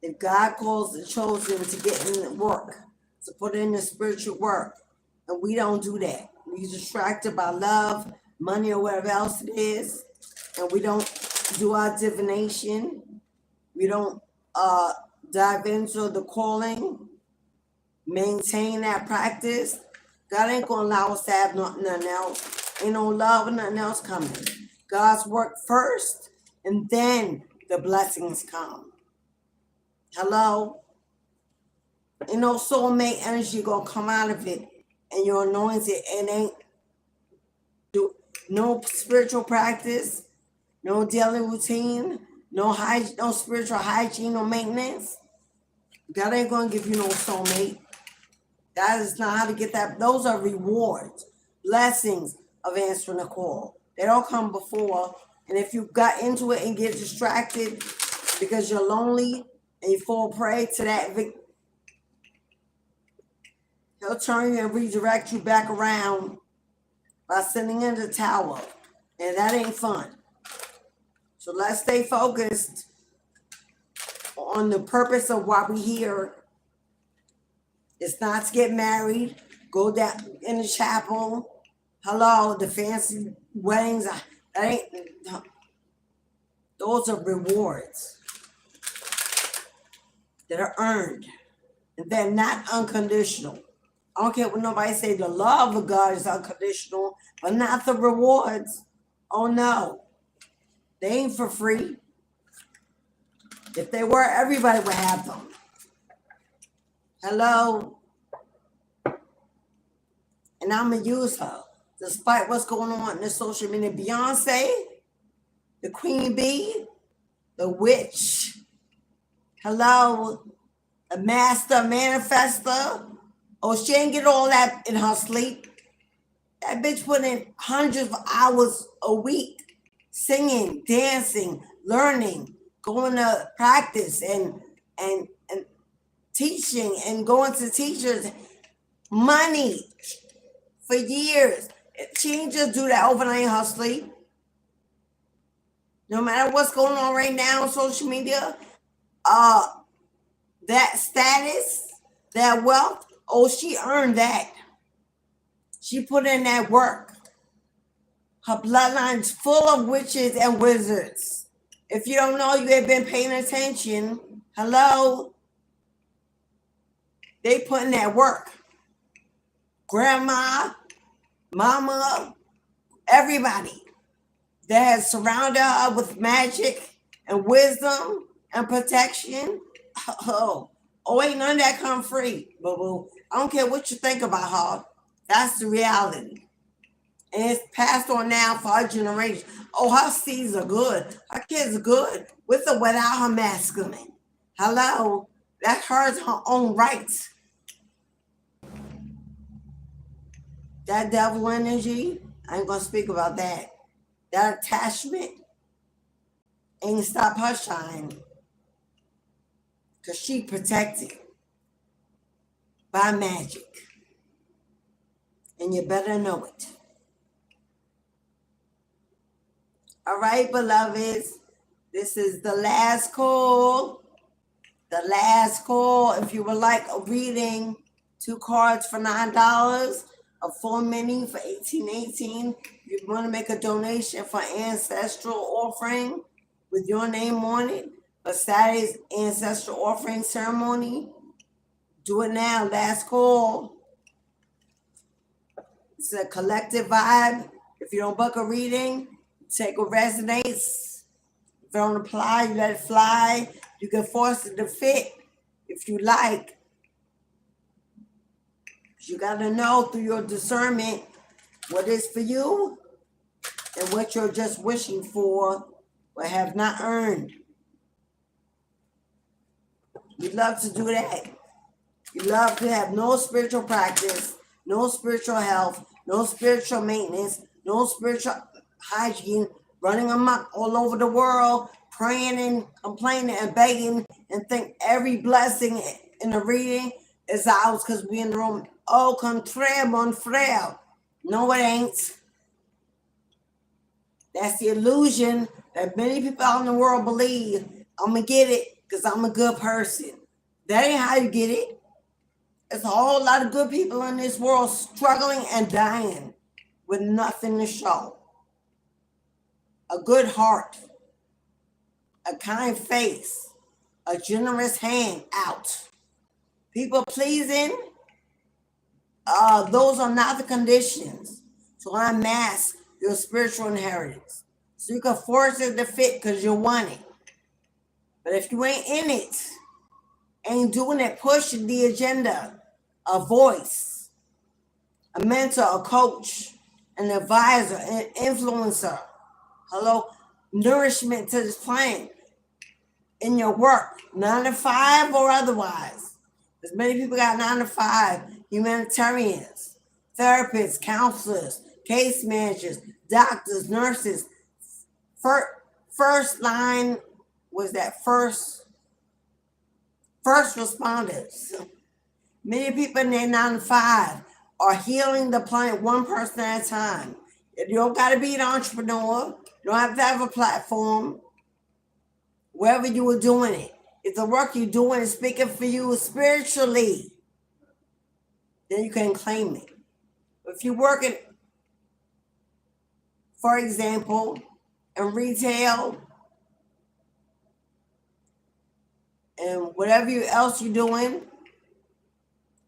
if God calls the chosen to get in the work, to put in the spiritual work, and we don't do that, we're distracted by love, money, or whatever else it is, and we don't do our divination, we don't dive into the calling, maintain that practice, God ain't gonna allow us to have nothing else. Ain't no love and nothing else coming. God's work first, and then the blessings come. Hello? Ain't no soulmate energy gonna come out of it, and you're anointed, and ain't no spiritual practice, no daily routine, no spiritual hygiene, no maintenance. God ain't gonna give you no soulmate. That is not how to get that. Those are rewards, blessings of answering a call. They don't come before. And if you got into it and get distracted because you're lonely and you fall prey to that, he'll turn you and redirect you back around by sending in the tower. And that ain't fun. So let's stay focused on the purpose of why we're here. It's not to get married, go down in the chapel. Hello, the fancy weddings. Those are rewards that are earned. They're not unconditional. I don't care what nobody say. The love of God is unconditional, but not the rewards. Oh no, they ain't for free. If they were, everybody would have them. Hello? And I'm going to use her. Despite what's going on in the social media, Beyonce, the queen bee, the witch, hello, the master manifester. Oh, she ain't get all that in her sleep. That bitch put in hundreds of hours a week, singing, dancing, learning, going to practice and teaching and going to teachers, money for years. She ain't just do that overnight in her sleep. No matter what's going on right now on social media, that status, that wealth, oh, she earned that. She put in that work. Her bloodline's full of witches and wizards. If you don't know, you have been paying attention. Hello? They put in that work. Grandma, mama, everybody that has surrounded her with magic and wisdom and protection. Oh, ain't none of that come free, boo-boo. I don't care what you think about her. That's the reality. And it's passed on now for our generation. Oh, her seeds are good. Her kids are good with or without her masculine. Hello? That's hers, her own rights. That devil energy, I ain't going to speak about that. That attachment ain't stop her shine. Because she protected by magic. And you better know it. All right, beloveds. This is the last call. The last call. If you would like a reading, 2 cards for $9, a full mini for $18.18. If you want to make a donation for ancestral offering with your name on it, for Saturday's ancestral offering ceremony, do it now. Last call. It's a collective vibe. If you don't book a reading, take what resonates. If you don't apply, you let it fly. You can force it to fit if you like. You got to know through your discernment what is for you and what you're just wishing for but have not earned. We love to do that. You love to have no spiritual practice, no spiritual health, no spiritual maintenance, no spiritual hygiene, running amok all over the world, praying and complaining and begging and think every blessing in the reading is ours because we in the room. Au contraire, mon frère. No, it ain't. That's the illusion that many people out in the world believe. I'm going to get it because I'm a good person. That ain't how you get it. There's a whole lot of good people in this world struggling and dying with nothing to show. A good heart, a kind face, a generous hand out. People pleasing, those are not the conditions to unmask your spiritual inheritance. So you can force it to fit because you want it. But if you ain't in it, ain't doing it, pushing the agenda, a voice, a mentor, a coach, an advisor, an influencer, hello, nourishment to this planet in your work, 9 to 5 or otherwise. As many people got 9 to 5, humanitarians, therapists, counselors, case managers, doctors, nurses. First line was that first responders. Many people in their 9 to 5 are healing the planet one person at a time. You don't got to be an entrepreneur. You don't have to have a platform. Wherever you were doing it, if the work you're doing is speaking for you spiritually, then you can claim it. If you're working, for example, in retail and whatever else you're doing,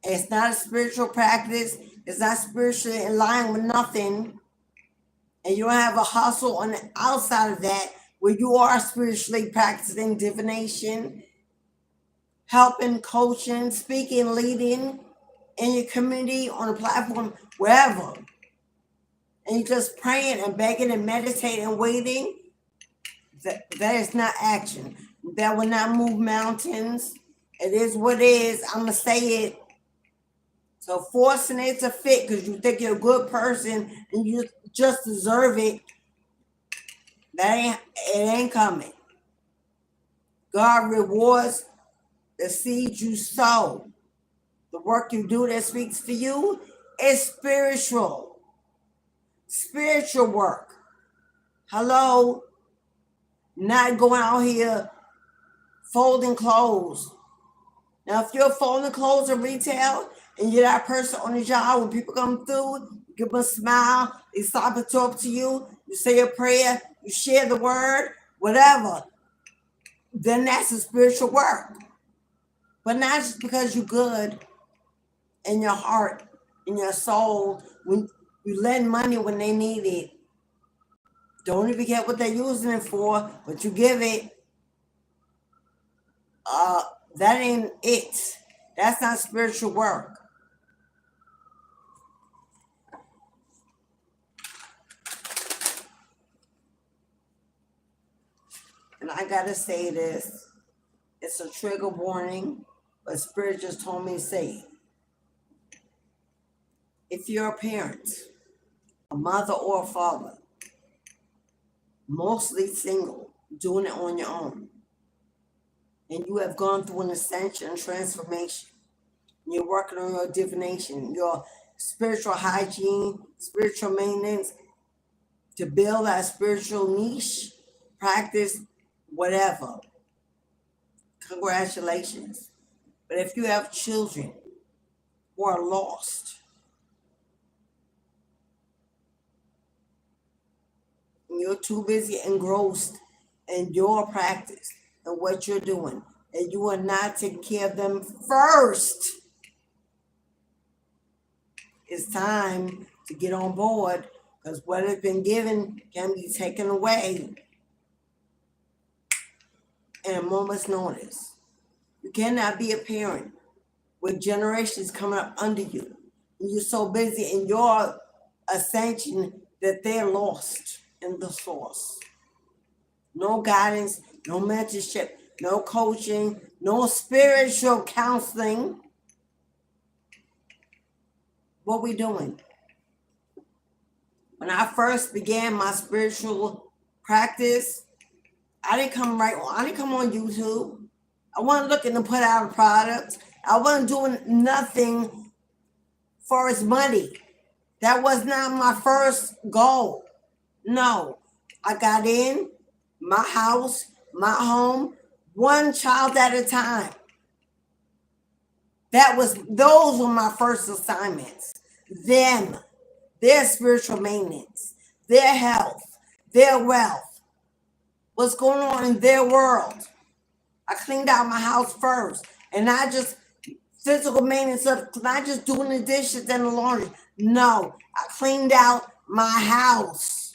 It's not a spiritual practice. It's not spiritually in line with nothing. And you don't have a hustle on the outside of that where you are spiritually practicing divination, helping, coaching, speaking, leading in your community, on a platform, wherever. And you're just praying and begging and meditating and waiting. That is not action. That will not move mountains. It is what it is. I'm going to say it. So forcing it to fit because you think you're a good person and you just deserve it, it ain't coming. God rewards the seed you sow. The work you do that speaks for you is spiritual. Spiritual work. Hello? Not going out here folding clothes. Now, if you're folding clothes in retail and you're that person on the job, when people come through, you give them a smile, they stop and talk to you, you say a prayer, you share the word, whatever, then that's a spiritual work. But not just because you're good in your heart, in your soul, when you lend money when they need it. Don't even get what they're using it for, but you give it. That ain't it. That's not spiritual work. And I gotta say this. It's a trigger warning, but Spirit just told me to say it. If you're a parent, a mother or a father, mostly single, doing it on your own, and you have gone through an ascension and transformation, you're working on your divination, your spiritual hygiene, spiritual maintenance, to build that spiritual niche, practice, whatever. Congratulations. But if you have children who are lost, and you're too busy engrossed in your practice and what you're doing, and you are not taking care of them first, it's time to get on board, because what has been given can be taken away in a moment's notice. You cannot be a parent with generations coming up under you. You're so busy in your ascension that they're lost in the source. No guidance, no mentorship, no coaching, no spiritual counseling. What we doing? When I first began my spiritual practice, I didn't come on YouTube. I wasn't looking to put out a product. I wasn't doing nothing for its money. That was not my first goal. No, I got in my house, my home, one child at a time. Those were my first assignments. Them, their spiritual maintenance, their health, their wealth, what's going on in their world. I cleaned out my house first, and not just physical maintenance of, not just doing the dishes and the laundry. No, I cleaned out my house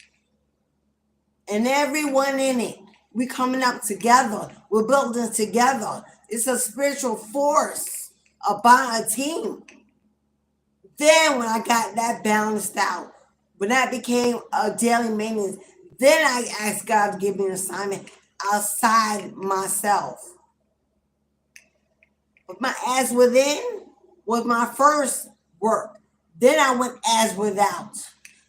and everyone in it. We coming up together. We're building together. It's a spiritual force about a team. Then when I got that balanced out, when that became a daily maintenance, then I asked God to give me an assignment outside myself. But my as within was my first work. Then I went as without.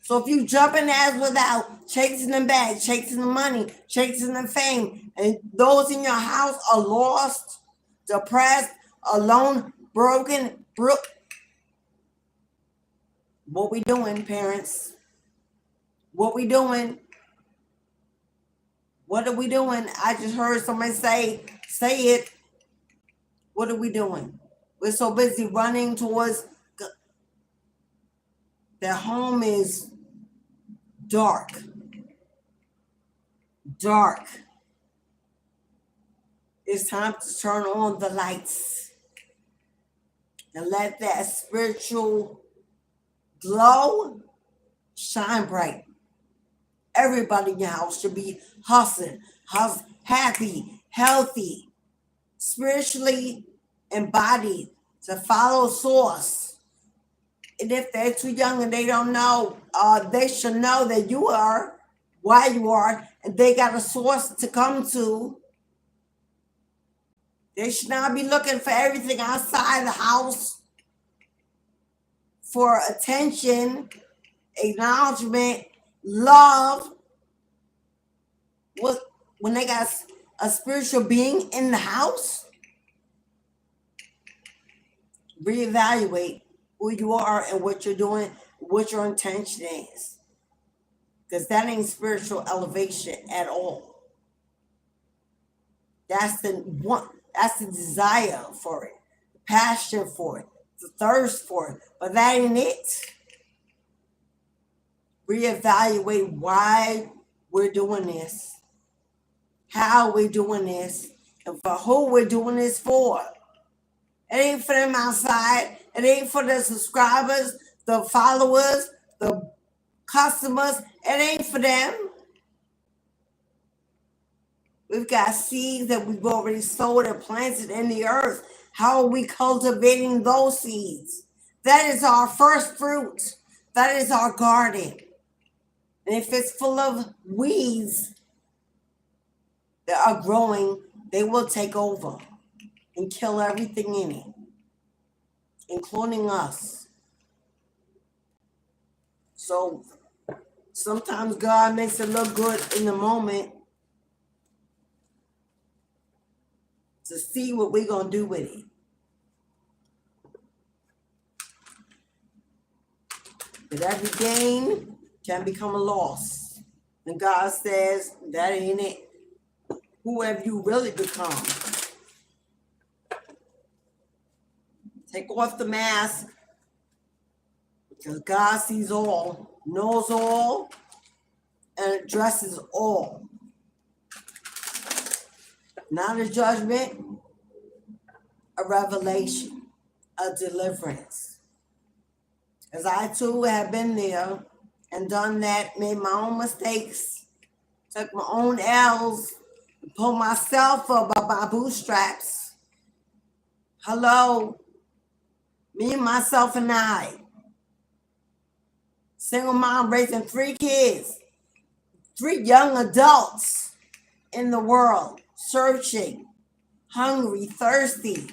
So if you jump in as without, chasing the bag, chasing the money, chasing the fame, and those in your house are lost, depressed, alone, broken, what we doing, parents? What we doing? What are we doing? I just heard somebody say it. What are we doing? We're so busy running towards their home is dark. Dark. It's time to turn on the lights. and let that spiritual glow shine bright. Everybody in your house should be hustling, happy, healthy, spiritually embodied to follow source. And if they're too young and they don't know, they should know that you are, why you are, and they got a source to come to. They should not be looking for everything outside the house for attention, acknowledgement, love. When they got a spiritual being in the house, reevaluate who you are and what you're doing, what your intention is. Because that ain't spiritual elevation at all. That's the desire for it, the passion for it, the thirst for it. But that ain't it. Reevaluate why we're doing this, how we're doing this, and for who we're doing this for. It ain't for them outside. It ain't for the subscribers, the followers, the customers. It ain't for them. We've got seeds that we've already sowed and planted in the earth. How are we cultivating those seeds? That is our first fruit. That is our garden. And if it's full of weeds that are growing, they will take over and kill everything in it, including us. So sometimes God makes it look good in the moment to see what we're going to do with it. But every gain can become a loss. And God says, that ain't it. Who have you really become? Take off the mask, because God sees all, knows all, and addresses all. Not a judgment, a revelation, a deliverance. As I too have been there and done that, made my own mistakes, took my own L's, pulled myself up by my bootstraps. Hello, me, myself, and I. Single mom raising 3 kids, 3 young adults in the world, searching, hungry, thirsty,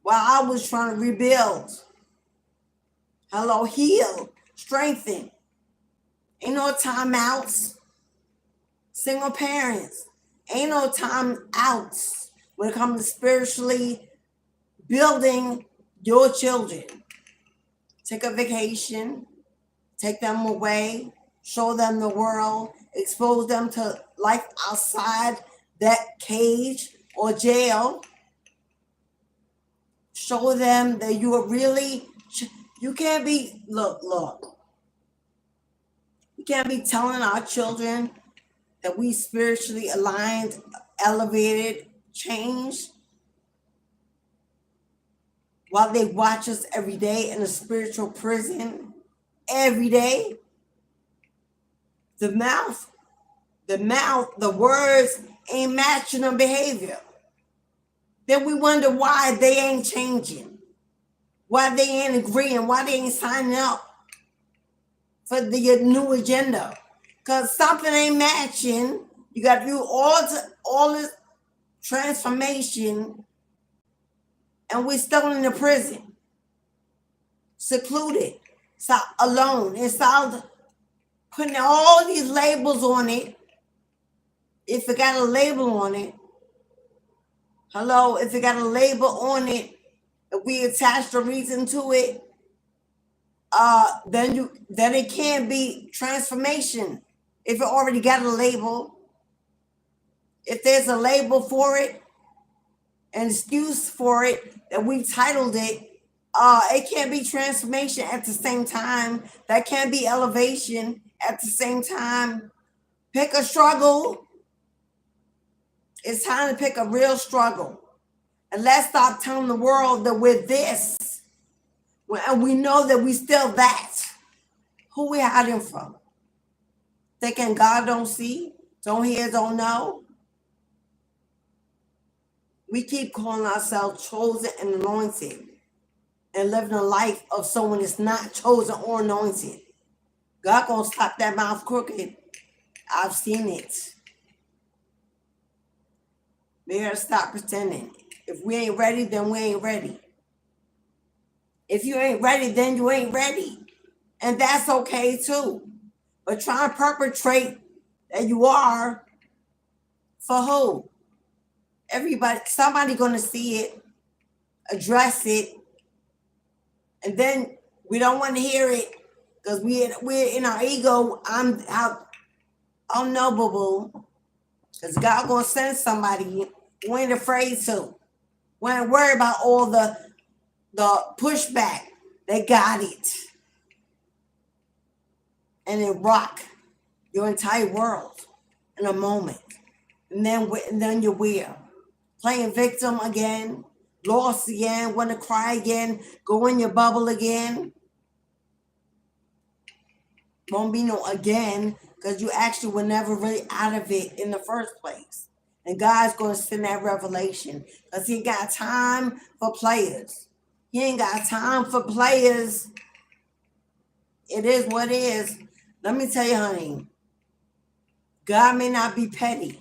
while I was trying to rebuild. Hello, heal, strengthen. Ain't no timeouts. Single parents, ain't no timeouts when it comes to spiritually building your children. Take a vacation, take them away, show them the world, expose them to life outside that cage or jail. Show them that you are really, you can't be, look. You can't be telling our children that we spiritually aligned, elevated, changed, while they watch us every day in a spiritual prison, every day. The words ain't matching their behavior. Then we wonder why they ain't changing, why they ain't agreeing, why they ain't signing up for the new agenda. Because something ain't matching. You got to do all this transformation, and we're still in the prison, secluded, alone, inside, putting all these labels on it. If it got a label on it, hello, if it got a label on it, if we attach the reason to it, then it can't be transformation. If it already got a label, if there's a label for it, an excuse for it, that we've titled it, it can't be transformation at the same time. That can't be elevation at the same time. Pick a struggle. It's time to pick a real struggle. And let's stop telling the world that we're this. And we know that we still that. Who we hiding from? Thinking God don't see, don't hear, don't know? We keep calling ourselves chosen and anointed and living a life of someone that's not chosen or anointed. God gonna stop that mouth crooked. I've seen it. We gotta stop pretending. If we ain't ready, then we ain't ready. If you ain't ready, then you ain't ready. And that's okay too. But try and perpetrate that you are, for who? Everybody, somebody gonna see it, address it, and then we don't want to hear it because we're in our ego. I'm knowable because God gonna send somebody. We ain't afraid to. We ain't worried about all the pushback. They got it, and it rock your entire world in a moment. And then you're weird, playing victim again, lost again, want to cry again, go in your bubble again. Won't be no again, because you actually were never really out of it in the first place. And God's going to send that revelation because he ain't got time for players. He ain't got time for players. It is what it is. Let me tell you, honey, God may not be petty.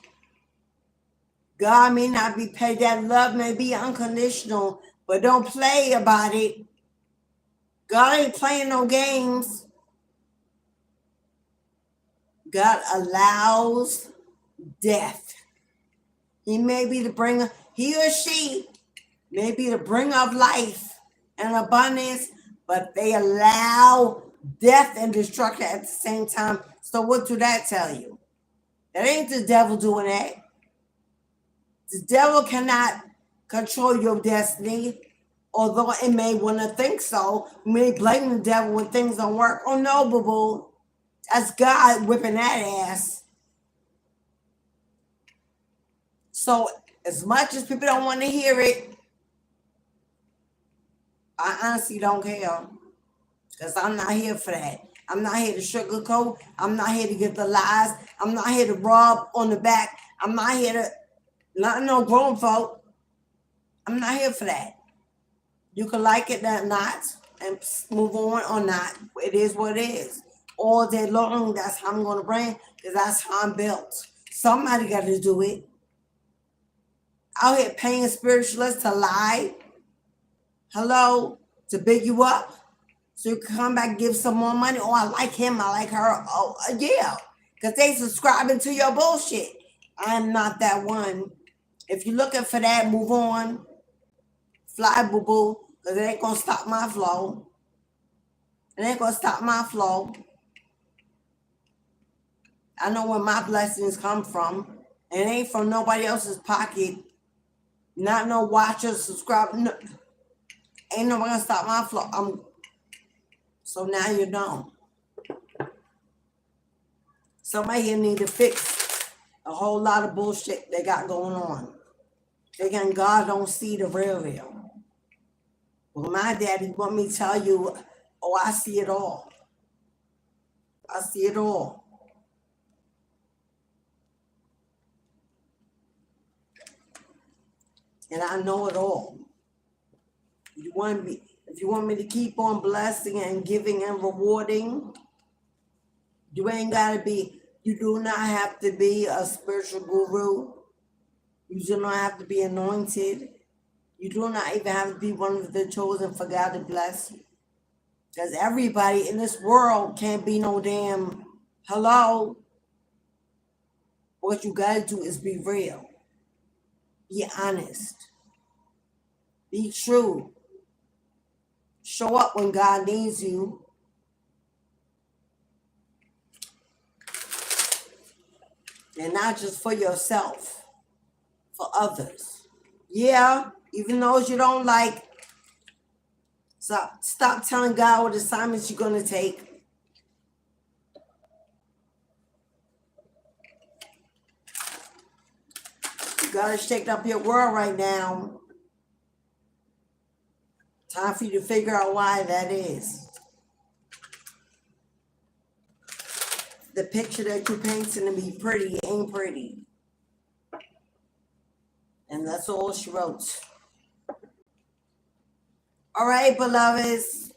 God may not be petty. That love may be unconditional, but don't play about it. God ain't playing no games. God allows death. He or she may be the bringer of life and abundance, but they allow death and destruction at the same time. So what do that tell you? That ain't the devil doing that. The devil cannot control your destiny, although it may want to think so. You may blame the devil when things don't work. Oh no, boo-boo. That's God whipping that ass. So as much as people don't want to hear it, I honestly don't care. Because I'm not here for that. I'm not here to sugarcoat. I'm not here to get the lies. I'm not here to rub on the back. I'm not here to, not no grown folk. I'm not here for that. You can like it or not and move on or not. It is what it is. All day long, that's how I'm going to bring, because that's how I'm built. Somebody got to do it. Out here paying spiritualists to lie. Hello? To big you up. So you can come back and give some more money. Oh, I like him. I like her. Oh, yeah. Because they subscribing to your bullshit. I'm not that one. If you're looking for that, move on. Fly, boo-boo. Because it ain't going to stop my flow. It ain't going to stop my flow. I know where my blessings come from. It ain't from nobody else's pocket. Not no watchers, subscribe. No, ain't nobody going to stop my flow. So now you know. Somebody here need to fix a whole lot of bullshit they got going on. Thinking God don't see the real. Well, my daddy want me to tell you, oh, I see it all. I see it all. And I know it all. If you want me to keep on blessing and giving and rewarding, you do not have to be a spiritual guru. You do not have to be anointed. You do not even have to be one of the chosen for God to bless you. Because everybody in this world can't be no damn hello. What you gotta do is be real. Be honest. Be true. Show up when God needs you. And not just for yourself, for others. Yeah, even those you don't like. So stop telling God what assignments you're going to take. You got to shake up your world right now. Time for you to figure out why that is. The picture that you're painting to be pretty ain't pretty. And that's all she wrote. All right, beloveds.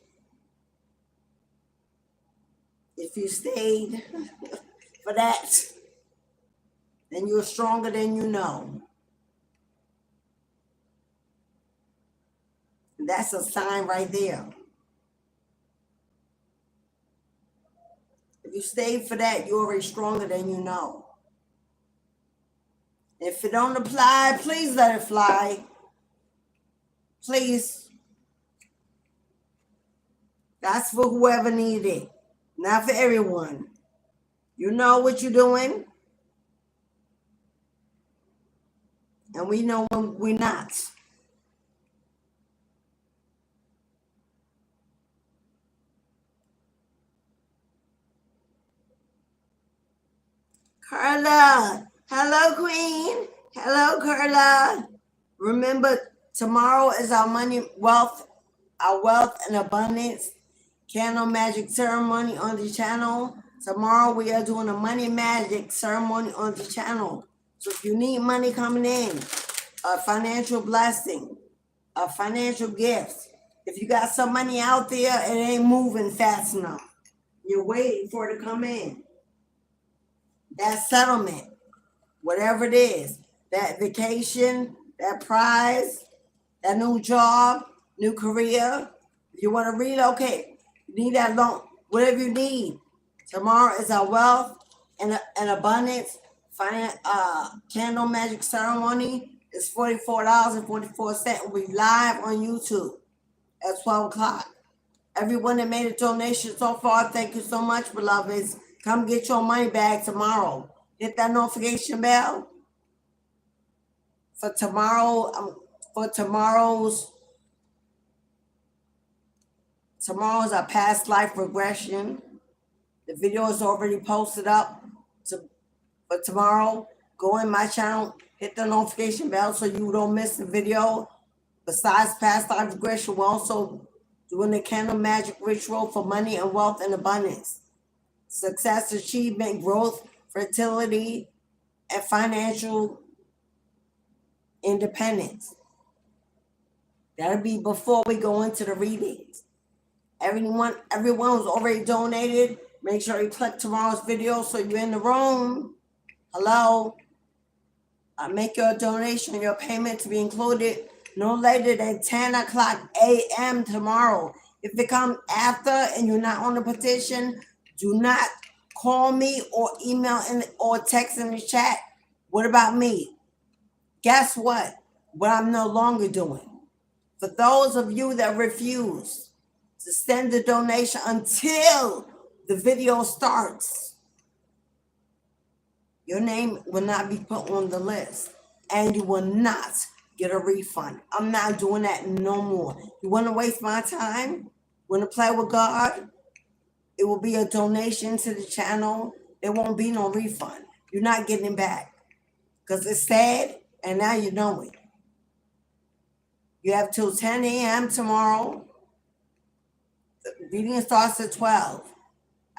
If you stayed for that, then you're stronger than you know. That's a sign right there. If you stayed for that, you're already stronger than you know. If it don't apply, please let it fly. Please. That's for whoever needed it. Not for everyone. You know what you're doing. And we know when we're not. Carla. Hello, Queen. Hello, Carla. Remember, tomorrow is our wealth and abundance candle magic ceremony on the channel. Tomorrow we are doing a money magic ceremony on the channel. So if you need money coming in, a financial blessing, a financial gift, if you got some money out there, it ain't moving fast enough. You're waiting for it to come in. That settlement, whatever it is, that vacation, that prize, that new job, new career, if you want to relocate, you need that loan, whatever you need. Tomorrow is our wealth and abundance candle magic ceremony. It's $44.44. We'll be live on YouTube at 12 o'clock. Everyone that made a donation so far, thank you so much, beloveds. Come get your money back tomorrow. Hit that notification bell for tomorrow. Tomorrow's our past life regression. The video is already posted up. For tomorrow, go in my channel, hit the notification bell so you don't miss the video. Besides past life regression, we're also doing the candle magic ritual for money and wealth and abundance, success, achievement, growth, fertility, and financial independence. That'll be before we go into the readings. Everyone who's already donated, make sure you click tomorrow's video so you're in the room. Hello. Make your donation, your payment to be included no later than 10 o'clock a.m. tomorrow. If it comes after and you're not on the petition, do not call me or email or text in the chat. What about me? Guess what? What I'm no longer doing. For those of you that refuse to send the donation until the video starts, your name will not be put on the list and you will not get a refund. I'm not doing that no more. You want to waste my time? Want to play with God? It will be a donation to the channel. There won't be no refund. You're not getting it back because it's sad and now you know it. You have till 10 a.m. tomorrow. The reading starts at 12.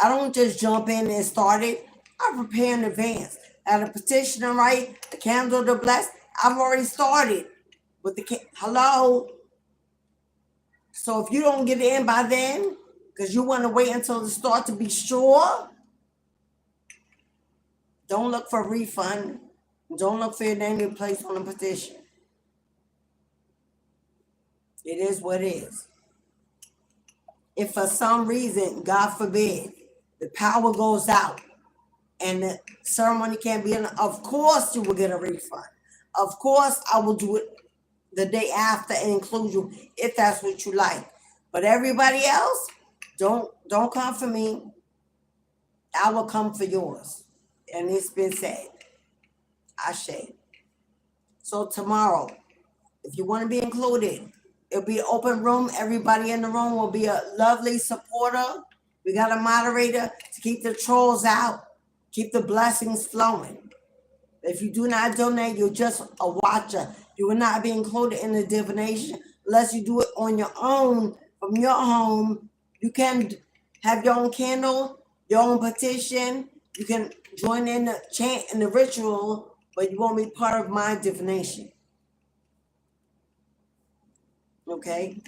I don't just jump in and start it. I prepare in advance. I have a petition to write, a candle to bless. I've already started with the hello. So if you don't get in by then, because you want to wait until the start to be sure, don't look for a refund. Don't look for your name to be placed on a petition. It is what it is. If for some reason, God forbid, the power goes out and the ceremony can't be in, of course you will get a refund. Of course I will do it the day after and include you if that's what you like. But everybody else, don't come for me. I will come for yours. And it's been said. Ashe. So tomorrow, if you want to be included, it'll be an open room. Everybody in the room will be a lovely supporter. We got a moderator to keep the trolls out, keep the blessings flowing. If you do not donate, you're just a watcher. You will not be included in the divination unless you do it on your own from your home. You can have your own candle, your own petition. You can join in the chant and the ritual, but you won't be part of my divination. Okay?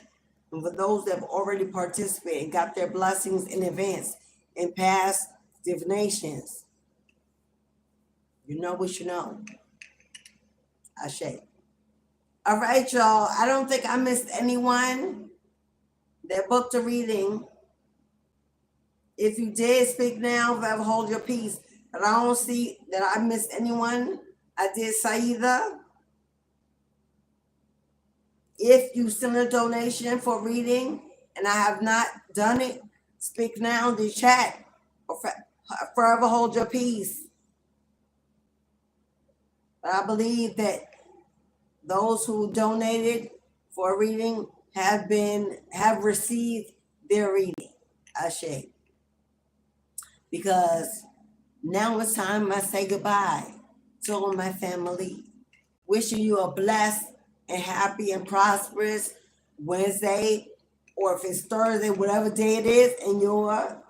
And for those that have already participated and got their blessings in advance in past divinations, you know what you know. Ashe. All right, y'all. I don't think I missed anyone that booked a reading. If you did, speak now, forever hold your peace. But I don't see that I missed anyone. I did Saida. If you send a donation for reading and I have not done it, speak now in the chat or forever hold your peace. But I believe that those who donated for a reading have received their reading. Ashe. Because now it's time I say goodbye to all my family. Wishing you a blessed and happy and prosperous Wednesday, or if it's Thursday, whatever day it is in your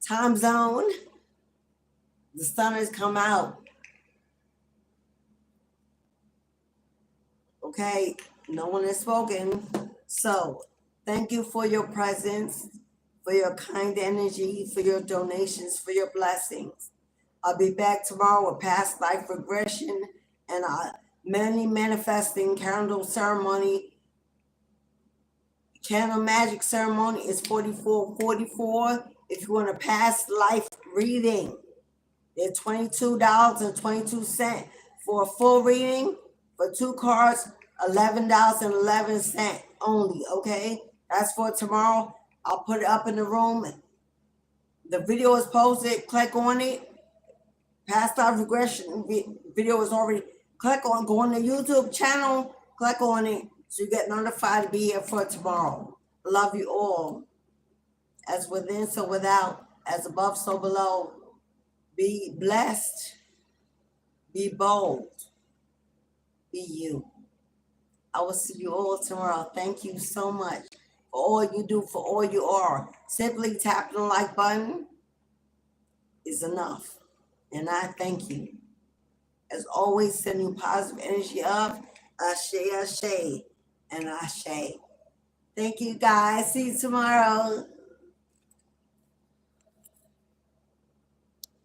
time zone. The sun has come out. Okay, no one has spoken. So thank you for your presence, for your kind energy, for your donations, for your blessings. I'll be back tomorrow with past life regression and many manifesting candle ceremony. Candle magic ceremony is $44.44. If you want a past life reading, they're $22.22 for a full reading. For 2 cards, $11.11 only. Okay, that's for tomorrow. I'll put it up in the room. The video is posted. Click on it. Past life regression video is already. Click on. Go on the YouTube channel. Click on it so you get notified to be here for tomorrow. Love you all. As within, so without. As above, so below. Be blessed. Be bold. Be you. I will see you all tomorrow. Thank you so much for all you do, for all you are. Simply tapping the like button is enough. And I thank you. As always, sending positive energy up. Ashe, ashe, and ashe. Thank you, guys. See you tomorrow.